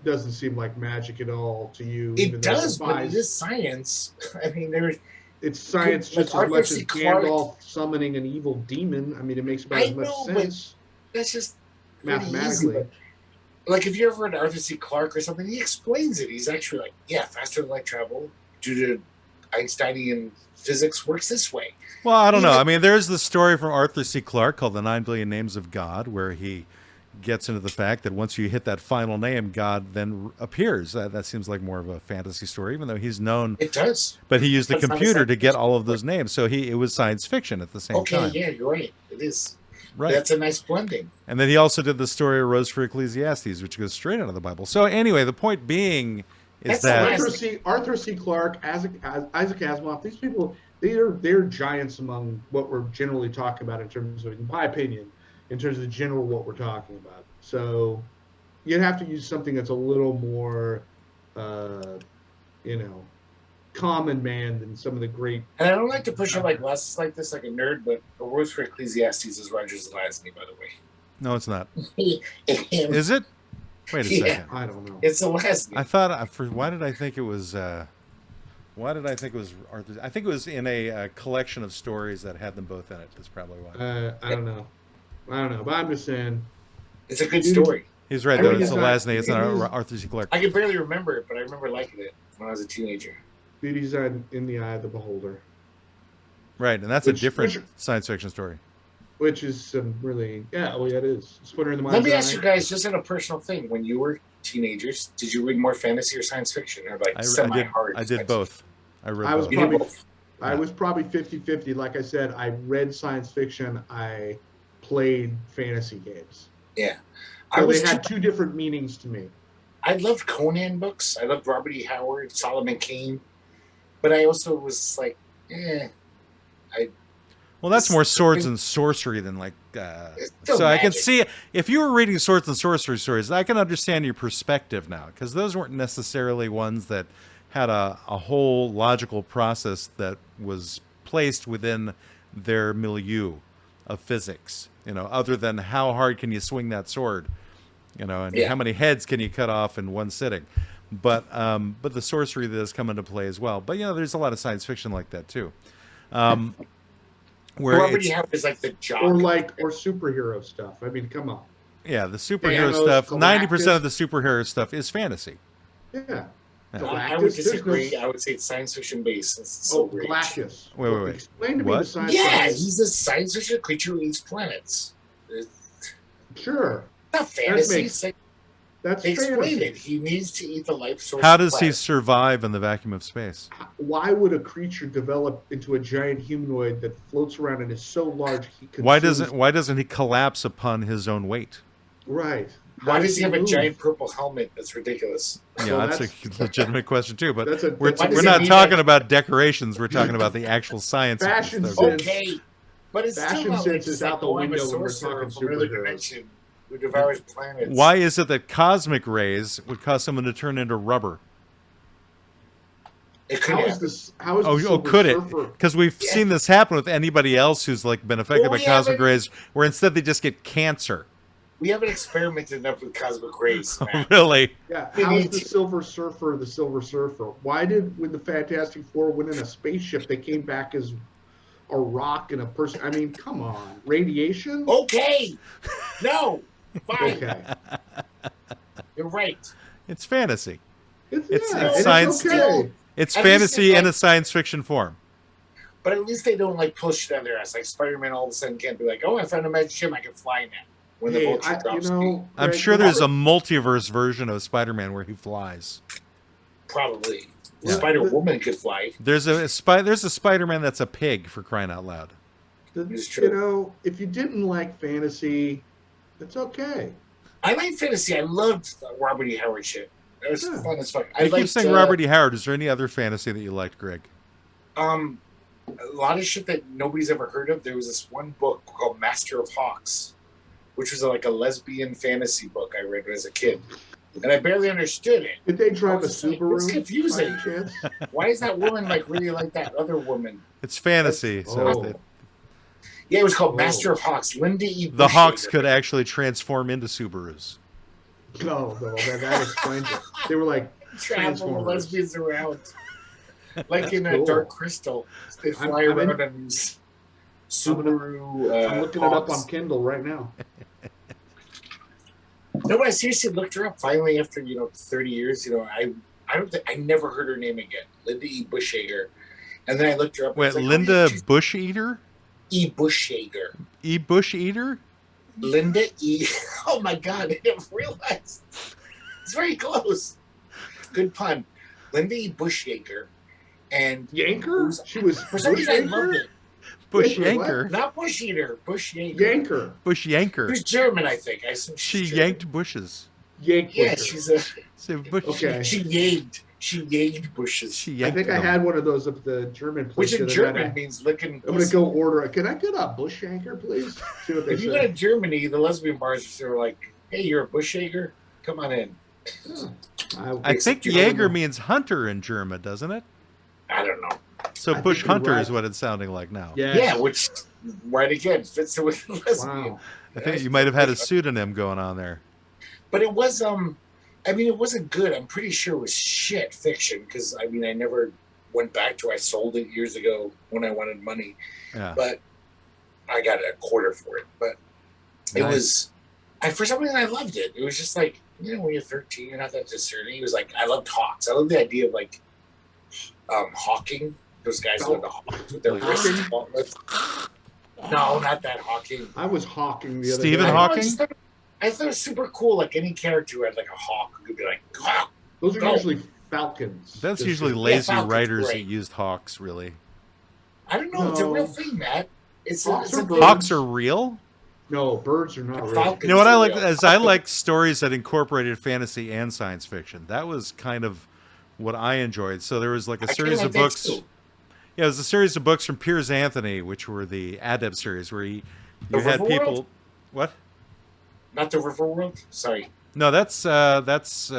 doesn't seem like magic at all to you. It does, but it is science. I mean, it's science like just Arthur as much C. as Clarke. Gandalf summoning an evil demon. I mean, it makes about as much sense that's just pretty easy, mathematically. but, like if you ever read Arthur C. Clarke or something, he explains it. He's actually like, yeah, faster than light travel due to Einsteinian physics works this way. Well, I don't know. I mean, there's the story from Arthur C. Clarke called The 9 Billion Names of God, where he gets into the fact that once you hit that final name, God then appears. That seems like more of a fantasy story, even though he's known. It does. But he used the But it's not a computer to science get all of those names. So it was science fiction at the same time. Okay, yeah, you're right. It is. Right. That's a nice blending. And then he also did the story of Rose for Ecclesiastes, which goes straight out of the Bible. So anyway, the point being is That's that Arthur C. Clarke, Isaac Asimov, these people, they're giants among what we're generally talking about in terms of, in my opinion, in terms of the general what we're talking about. So you'd have to use something that's a little more, common man than some of the great. And I don't like to push it like less like this, like a nerd, but a Rose for Ecclesiastes is Roger's Lasny, by the way. no, it's not. Is Is it? Wait a second. I don't know. It's a Lasny. I thought why did I think it was? Why did I think it was Arthur? I think it was in a collection of stories that had them both in it. That's probably why. I don't know, but I'm just saying. It's a good story. He's right I though. mean, It's the it's last name. not- It's it not is- Arthur C. Clarke. I can barely remember it, but I remember liking it when I was a teenager. Beauty's in the eye of the beholder, Right, and that's a different science fiction story. which is some really, it is. Splinter in the Mind's Let me Eye. ask you guys, just in a personal thing, when you were teenagers, did you read more fantasy or science fiction, or like semi-hard? I did both. I read I was both. You did probably both. I was probably 50-50. Like I said, I read science fiction. I played fantasy games. Yeah. So they had two different meanings to me. I loved Conan books. I loved Robert E. Howard, Solomon Kane. But I also was like, Well, that's more swords and sorcery than like. still So I can magic. see if you were reading swords and sorcery stories, I can understand your perspective now because those weren't necessarily ones that had a whole logical process that was placed within their milieu of physics. Other than how hard can you swing that sword, and how many heads can you cut off in one sitting. But the sorcery does come into play as well. But there's a lot of science fiction like that too. Where Robert E. Howard is like the jock. Or superhero stuff. I mean, come on. Yeah, the superhero Thanos, stuff. Galactus. 90% of the superhero stuff is fantasy. Yeah. I would disagree. I would say it's science fiction based. It's so rich. Galactus. Wait. Explain to me What? the science. Yeah, behind- he's a science fiction creature who eats planets. It's Sure. not fantasy. makes- It's like, That's they explain fantasy. it. He needs to eat the life source. How of does he planets. survive in the vacuum of space? Why would a creature develop into a giant humanoid that floats around and is so large he consumes... Why doesn't he collapse upon his own weight? Right. Why How does he have a move? giant purple helmet? That's ridiculous. Yeah, So that's that's- a legitimate question too. But That's a- we're why does we're he not need talking that? about decorations. We're talking about the actual science. of Fashion this stuff. sense. Okay, but it's Fashion still not sense like is out the oh, I'm a window when we're sorcerer talking from another superheroes. dimension who devours planets. Why is it that cosmic rays would cause someone to turn into rubber? It could How is happen. this? How is the Oh, Silver could it? Surfer? Because we've Yeah. seen this happen with anybody else who's like been affected Well, by we cosmic haven't- rays, where instead they just get cancer. We haven't experimented enough with cosmic rays, man. Really? Yeah, We how is need the to- Silver Surfer the Silver Surfer? Why did when the Fantastic Four went in a spaceship, they came back as a rock and a person? I mean, come on, radiation. Okay, no, fine, Okay, you're right. It's fantasy. it's it's and science- okay. It's At least fantasy it's in like- a science fiction form. But at least they don't like pull shit out of their ass. Like Spider-Man, all of a sudden can't be like, "Oh, I found a magic gem, I can fly now." When the Hey, vulture drops, I'm Greg, sure there's a multiverse version of Spider-Man where he flies. probably Yeah. Spider-Woman could fly. There's a Spider-Man that's a pig, for crying out loud. It's true. You know, if you didn't like fantasy, it's okay. I like fantasy. I loved Robert E. Howard shit. It was Yeah. fun as fuck. You keep saying Robert E. Howard. Is there any other fantasy that you liked, Greg? a lot of shit that nobody's ever heard of. There was this one book called Master of Hawks, which was like a lesbian fantasy book I read as a kid. And I barely understood it. Did they drive a It's like, Subaru? it's confusing. by chance? Why is that woman like really like that other woman? It's fantasy. So Oh. Yeah, it was called Master of Hawks. Linda E. the Hawks Bushhager. could actually transform into Subarus. No, that explains it. They were like travel Transformers. lesbians around. Like in a Cool. Dark Crystal. They fly I'm in- around on these Subaru. I'm looking it up Hawks. on Kindle right now. No, but I seriously looked her up finally after 30 years. I never heard her name again. Linda E. Bushhager, and then I looked her up. and I Wait, was like, oh, Linda yeah, she's Bush Eater? E. Bushhager. E. Bush Eater? Linda E. Oh my God! I didn't realize. It's very close. Good pun. Linda E. Bushhager, and Yanker? She was for some reason I loved it. Bush Wait, what? Yanker? Not Bush Eater. Bush Yanker. Yanker. Bush Yanker. Who's German? I think. I assume She she's German. yanked bushes. Yank Yeah, Busher. she's a. Say Bush. Okay. She yanked. She yanked bushes. She I yanked think I them. had one of those at the German place. Which in the other German night. means licking. I'm gonna go order it. Can I get a bush yanker, please? See what they If you go say. to Germany, the lesbian bars are like, "Hey, you're a bushhager? Come on in." I think You know, Jaeger means hunter in German, doesn't it? I don't know. So I Bush think you're Hunter right. is what it's sounding like now. Yes. Yeah, which right again fits in with lesbian. Wow. I think you might have had a pseudonym going on there. But it was I mean, it wasn't good. I'm pretty sure it was shit fiction because I mean, I never went back to. I sold it years ago when I wanted money, Yeah. but I got a quarter for it. But it Nice. was, for some reason I loved it. It was just like when you're 13, you're not that discerning. It was like I loved hawks. I love the idea of like hawking. Those guys who are the hawks with their wrists. gauntlets. No, not that hawking. I was hawking the other Stephen day. Hawking? I thought it was super cool. Like any character who had like a hawk who could be like, hawk. Those are Go. usually falcons. That's Just- usually lazy Falcon's writers great. that used hawks, really. I don't know. It's a No. real thing, Matt. It's a, Hawks it's a are birds. Hawks are real? No, birds are not A real. falcon. You know what I It's like real. is I like stories that incorporated fantasy and science fiction. That was kind of what I enjoyed. So there was like a I kinda series like of that books. too. Yeah, it was a series of books from Piers Anthony, which were the Adept series, where you The had Riverworld? people. What? Not the Riverworld. Sorry. No, that's Oh, that's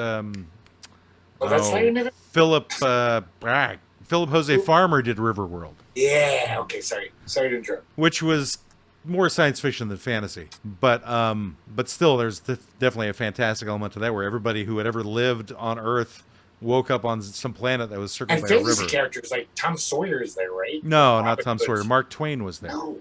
not your name? Philip Philip Jose Farmer did Riverworld, Yeah. Okay. Sorry. Sorry to interrupt. which was more science fiction than fantasy, but still, there's definitely a fantastic element to that, where everybody who had ever lived on Earth woke up on some planet that was circled And by a fantasy river. characters like Tom Sawyer is there, right? No, not Robin Tom Hood. Sawyer. Mark Twain was there. No,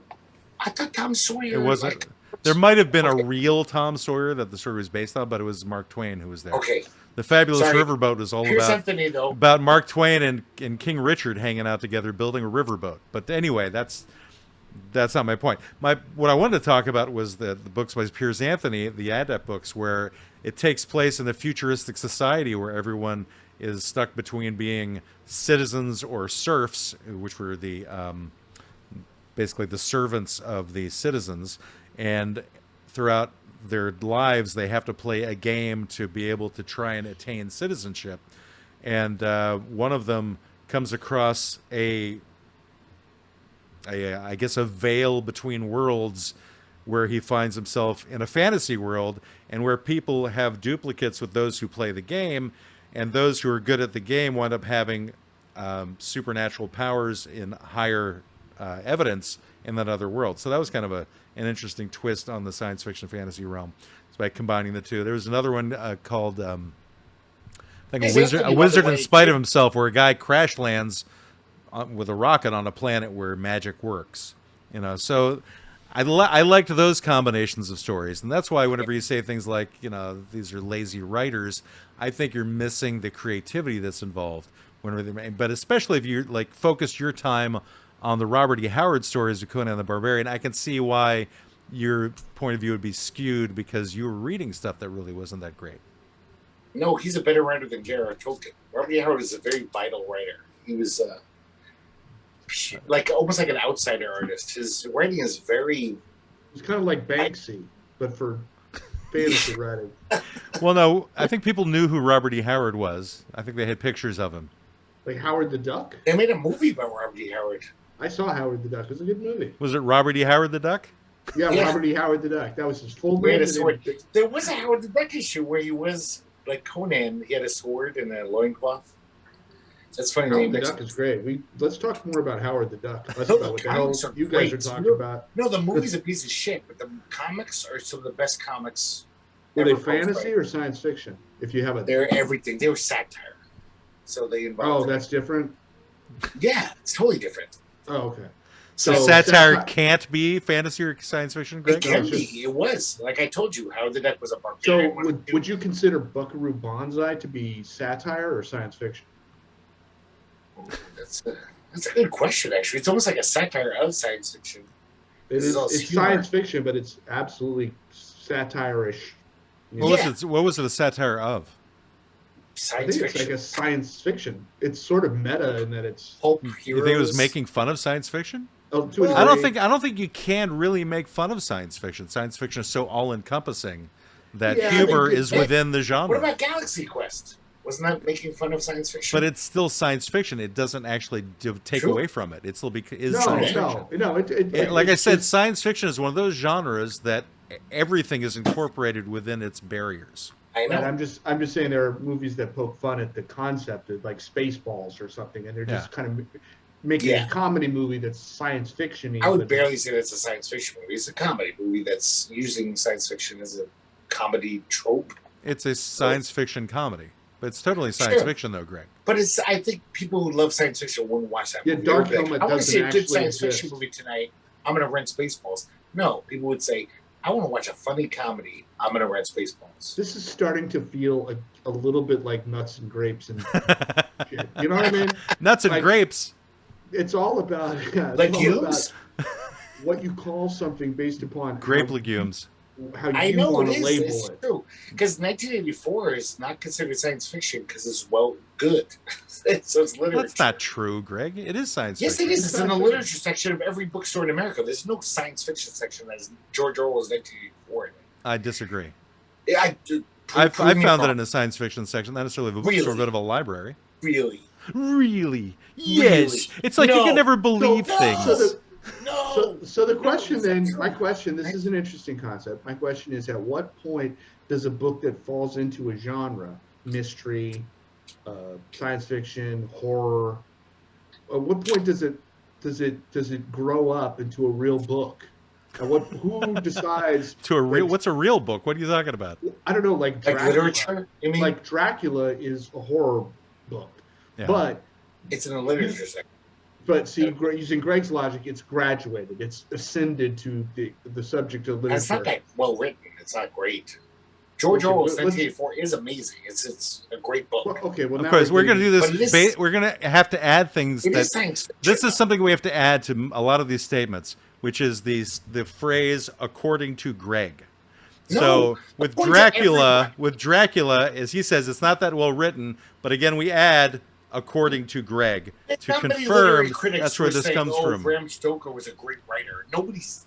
I thought Tom Sawyer. It wasn't. Like, There might have been a real Tom Sawyer that the story was based on, but it was Mark Twain who was there. okay. The Fabulous Sorry. Riverboat was all Here's about Anthony though. Mark Twain and King Richard hanging out together building a riverboat. But anyway, that's not my point. What I wanted to talk about was the books by Piers Anthony, the Adept books, where it takes place in a futuristic society where everyone is stuck between being citizens or serfs, which were the basically the servants of the citizens, and throughout their lives they have to play a game to be able to try and attain citizenship. And one of them comes across I guess a veil between worlds, where he finds himself in a fantasy world, and where people have duplicates with those who play the game, and those who are good at the game wind up having supernatural powers in higher evidence in that other world. So that was kind of an interesting twist on the science fiction fantasy realm. It's by combining the two. There was another one called I think Hey, a wizard, Anthony, a by the wizard in way, spite of himself, where a guy crash lands with a rocket on a planet where magic works. So I liked those combinations of stories, and that's why whenever you say things like, these are lazy writers, I think you're missing the creativity that's involved. But especially if you focus your time on the Robert E. Howard stories of Conan the Barbarian, I can see why your point of view would be skewed, because you were reading stuff that really wasn't that great. No, he's a better writer than J.R.R. Tolkien. Robert E. Howard is a very vital writer. He was almost like an outsider artist. His writing is very. It's kind of like Banksy, but for fantasy writing. Well, no, I think people knew who Robert E. Howard was. I think they had pictures of him. Like Howard the Duck? They made a movie about Robert E. Howard. I saw Howard the Duck. It was a good movie. Was it Robert E. Howard the Duck? Yeah, Yeah. Robert E. Howard the Duck. That was his full He had name. a sword. There was a Howard the Duck issue where he was like Conan. He had a sword and a loincloth. That's funny. Howard the Duck is great. Let's talk more about Howard the Duck. Let's No, about what the hell comics are you guys great. are talking about. No, the movie's a piece of shit, but the comics are some of the best comics. Were they ever fantasy posted. or science fiction? If you have a, They're everything. They were satire. So they oh, involved. that's different. Yeah, it's totally different. Oh, okay. So So satire sati- can't be fantasy or science fiction, It Greg? can it's be. just- It was. Like I told you, Howard the Duck was a So barbarian. would you consider Buckaroo Banzai to be satire or science fiction? That's a good question, actually. It's almost like a satire of science fiction. It This is. is all It's humor. science fiction, but it's absolutely satire-ish. You What know? Yeah. what was it a satire of? I Science think it's fiction. like a science fiction. It's sort of meta in that it's. Pulp You heroes. think it was making fun of science fiction? Oh, to a Well, I don't degree. think you can really make fun of science fiction. Science fiction is so all encompassing that Yeah, humor they- is they- within the What genre. about Galaxy Quest? Wasn't that making fun of science fiction? But it's still science fiction. It doesn't actually take True. away from it. It still is No, science fiction. no. Like I said, it's- science fiction is one of those genres that everything is incorporated within its barriers. I know. And I'm just saying there are movies that poke fun at the concept of like Spaceballs or something, and they're just kind of making Yeah. a comedy movie that's science fiction-y. I would but- barely say that's a science fiction movie. It's a comedy movie that's using science fiction as a comedy trope. It's a science fiction comedy, but it's totally science Sure. fiction, though, Greg. But it's I think people who love science fiction wouldn't watch that Yeah, movie. Dark They would be Helmet I want to see a doesn't good science actually fiction exist. movie tonight. I'm going to rent Spaceballs. No, people would say, I want to watch a funny comedy. I'm going to rent Spaceballs. This is starting to feel a little bit like Nuts and Grapes and shit. You know what I mean? Nuts and Like- grapes. It's all about it's all Legumes? about what you call something based upon Grape how, legumes. how I you know want it to is. label It's it. true. Because 1984 is not considered science fiction because it's, well, good. So it's literature. That's not true, Greg. It is science Yes, fiction. it is. It's in the Science literature section of every bookstore in America. There's no science fiction section that is George Orwell's 1984 in it. I disagree. I've I've found that in a science fiction section, not necessarily of a bookstore, Really? but of a library. Really? Really? Yes. Really? It's like you No. can never believe No. things. So the, No. so the No, question it's then, not true. my question, this is an interesting concept. My question is, at what point does a book that falls into a genre, mystery, science fiction, horror, at what point does it grow up into a real book? And who decides To a real, like, what's a real book? What are you talking about? I don't know, like Like Dracula. literature? You mean? Like Dracula is a horror book, Yeah. but it's in the literature section. see, using Greg's logic, it's graduated. It's ascended to the subject of And it's not literature. that well written. It's not great. George Okay, Orwell's let's- 1984 is amazing. It's a great book. Well, okay, well, Of now course, we're going getting- to do But it this. is- We're going to have to add things It that. is science fiction. This is something we have to add to a lot of these statements, which is the phrase "according to Greg." No, So with according to Dracula, as he says, it's not that well written. But again, we add "according to Greg" to Not many confirm literary critics that's where were this saying, comes oh, from. Bram Stoker was a great writer. No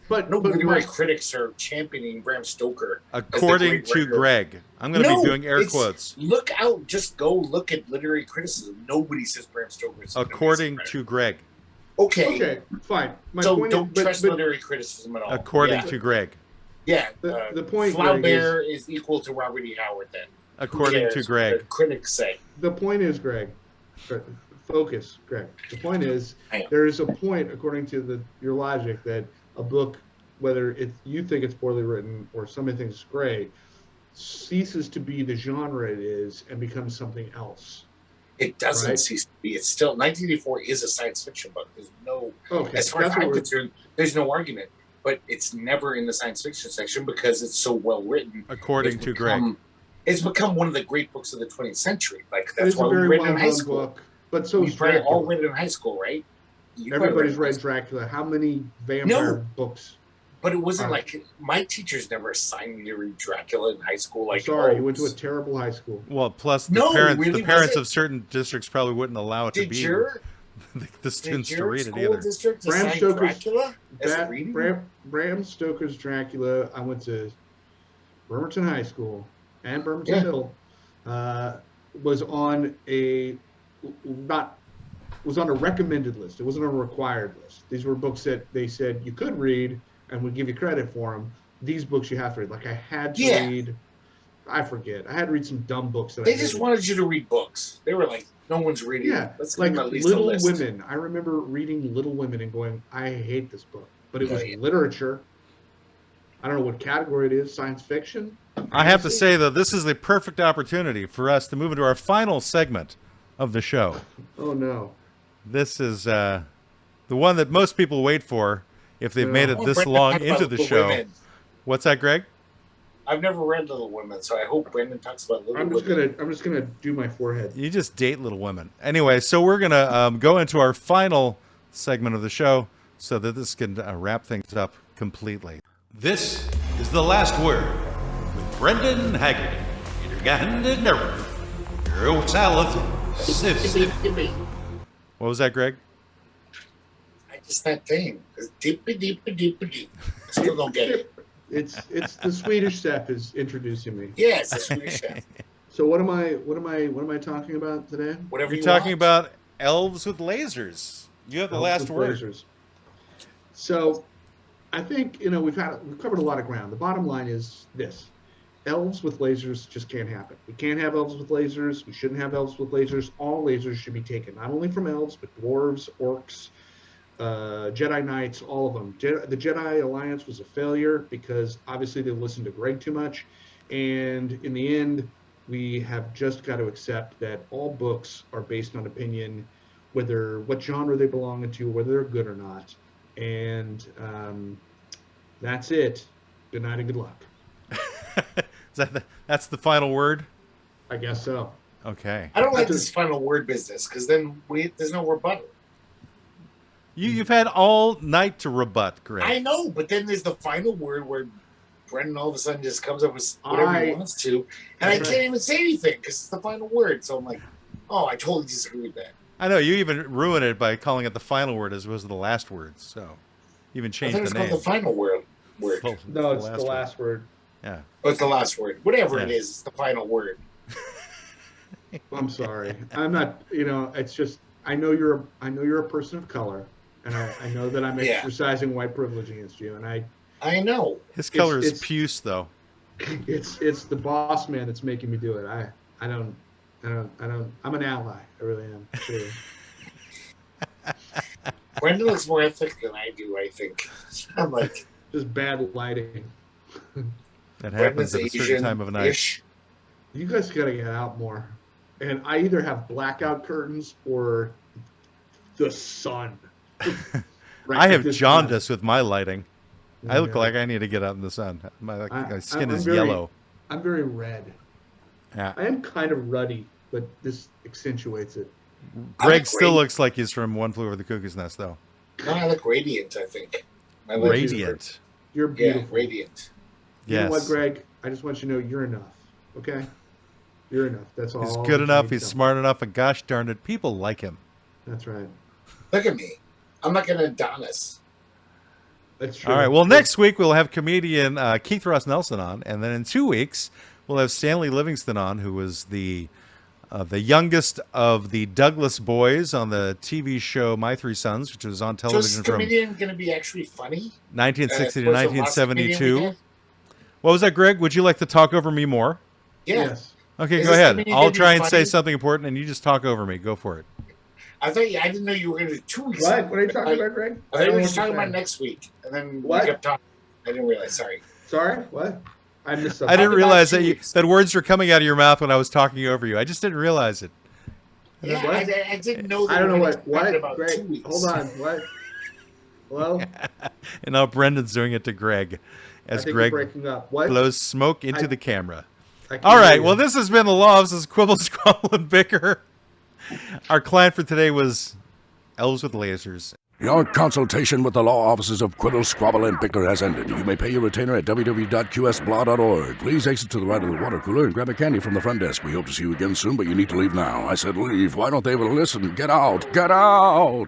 But literary my- critics are championing Bram Stoker. According great to writer. Greg, I'm going to No, be doing air it's- quotes. Look out! Just go look at literary criticism. Nobody says Bram Stoker is an According amazing to writer. Greg. Okay, fine. My So point don't is, trust but literary criticism at all. According yeah. to Greg. Yeah. The point, Greg, Flaubert is equal to Robert E. Howard then. Who According cares to what Greg. the critics say. the point is, Greg. Focus, Greg. The point is, I am. there is a point, according to your logic, that a book, whether you think it's poorly written or somebody thinks it's great, ceases to be the genre it is and becomes something else. It doesn't Right. cease to be. It's still 1984 is a science fiction book. There's no, Okay, as far as that's what I'm we're- concerned, there's no argument. But it's never in the science fiction section because it's so well written. According It's to Greg. become- It's become one of the great books of the 20th century. Like It that's is a why we very read it in high well-known school. book, but so We is probably all Dracula. read it in high school, right? You probably Everybody's read read it. Dracula. How many vampire books? But it wasn't Are- like my teachers never assigned me to read Dracula in high school. Like, Sorry, oh, you went to a terrible high school. Well, plus the No, parents, really, the parents was it? of certain districts probably wouldn't allow it to did be your the students did to your read it school either. district Bram assign Stoker's- Dracula as a reading? Bram Stoker's Dracula. I went to Bremerton High School and Bremerton Yeah. Middle. Was on a not was on a recommended list. It wasn't on a required list. These were books that they said you could read and would give you credit for them. These books you have to read. Like I had to read, I forget. I had to read some dumb books. They just wanted you to read books. They were like, no one's reading. Yeah, let's like at least Little Women. I remember reading Little Women and going, I hate this book. But it was literature. I don't know what category it is. Science fiction. I have to say, though, this is the perfect opportunity for us to move into our final segment of the show. Oh, no. This is the one that most people wait for if they've made it this long into the show. Women. What's that, Greg? I've never read Little Women, so I hope Brandon talks about Little Women. I'm just gonna do my forehead. You just date Little Women. Anyway, so we're gonna go into our final segment of the show so that this can wrap things up completely. This is The Last Word with Brendan Haggerty. What was that, Greg? Just that thing. Deepa, deepa, deepa, deep. I still don't get it. It's the Swedish chef is introducing me. Yeah, it's the Swedish chef. So what am I talking about today? Whatever You're talking about Elves with Lasers. You have the last word. Lasers. So I think we've covered a lot of ground. The bottom line is this: elves with lasers just can't happen. We can't have elves with lasers. We shouldn't have elves with lasers. All lasers should be taken, not only from elves, but dwarves, orcs, Jedi Knights, all of them. The Jedi Alliance was a failure because obviously they listened to Greg too much. And in the end, we have just got to accept that all books are based on opinion, whether what genre they belong into, whether they're good or not. And that's it. Good night and good luck. That's the final word? I guess so. Okay. I don't like this final word business because then there's no rebuttal. You've had all night to rebut, Greg. I know, but then there's the final word where Brendan all of a sudden just comes up with whatever he wants to, and I can't even say anything because it's the final word. So I'm like, oh, I totally disagree with that. I know, you even ruined it by calling it the final word as opposed to the last word. So you even changed the name. Called the final word. No, it's the last word. Yeah. Oh, it's the last word. Whatever it is, it's the final word. I'm sorry. I'm not. It's just I know you're a person of color. And I know that I'm exercising white privilege against you, and I know his color is puce, though. It's the boss man that's making me do it. I don't. I'm an ally. I really am. Sure. Brendan looks more ethnic than I do. I think I'm like just bad lighting. That happens at a certain time of night. You guys gotta get out more, and I either have blackout curtains or the sun. I have jaundice with my lighting. I look like I need to get out in the sun. My skin is yellow. I'm very red. Yeah. I am kind of ruddy, but this accentuates it. Greg still looks like he's from One Flew Over the Cuckoo's Nest, though. No, I look radiant, I think. Radiant. You're beautiful. Yeah, radiant. You know what, Greg? I just want you to know you're enough. Okay? You're enough. That's all. He's good enough. He's smart enough. And gosh darn it, people like him. That's right. Look at me. I'm like an Adonis. That's true. All right. Well, next week we'll have comedian Keith Ross Nelson on, and then in 2 weeks we'll have Stanley Livingston on, who was the youngest of the Douglas boys on the TV show My Three Sons, which was on television from. So is the comedian going to be actually funny? 1960 to 1972. What was that, Greg? Would you like to talk over me more? Yes. Okay, go ahead. I'll try and say something important, and you just talk over me. Go for it. I didn't know you were going to do 2 weeks. What? What are you talking about, Greg? I thought you were just talking about next week, and then we kept talking. I didn't realize. Sorry. Sorry. What? I missed something. I didn't realize that words were coming out of your mouth when I was talking over you. I just didn't realize it. Yeah, I didn't know that. I don't know what. About Greg, 2 weeks. hold on. What? Hello? And now Brendan's doing it to Greg as Greg breaking up. What? blows smoke into the camera. All right. Well, this has been the Law Offices of Quibble, Squabble, and Bicker. Our client for today was Elves with Lasers. Your consultation with the Law Offices of Quibble, Squabble, and Bicker has ended. You may pay your retainer at www.qsblaw.org. Please exit to the right of the water cooler and grab a candy from the front desk. We hope to see you again soon, but you need to leave now. I said leave. Why don't they ever listen? Get out! Get out!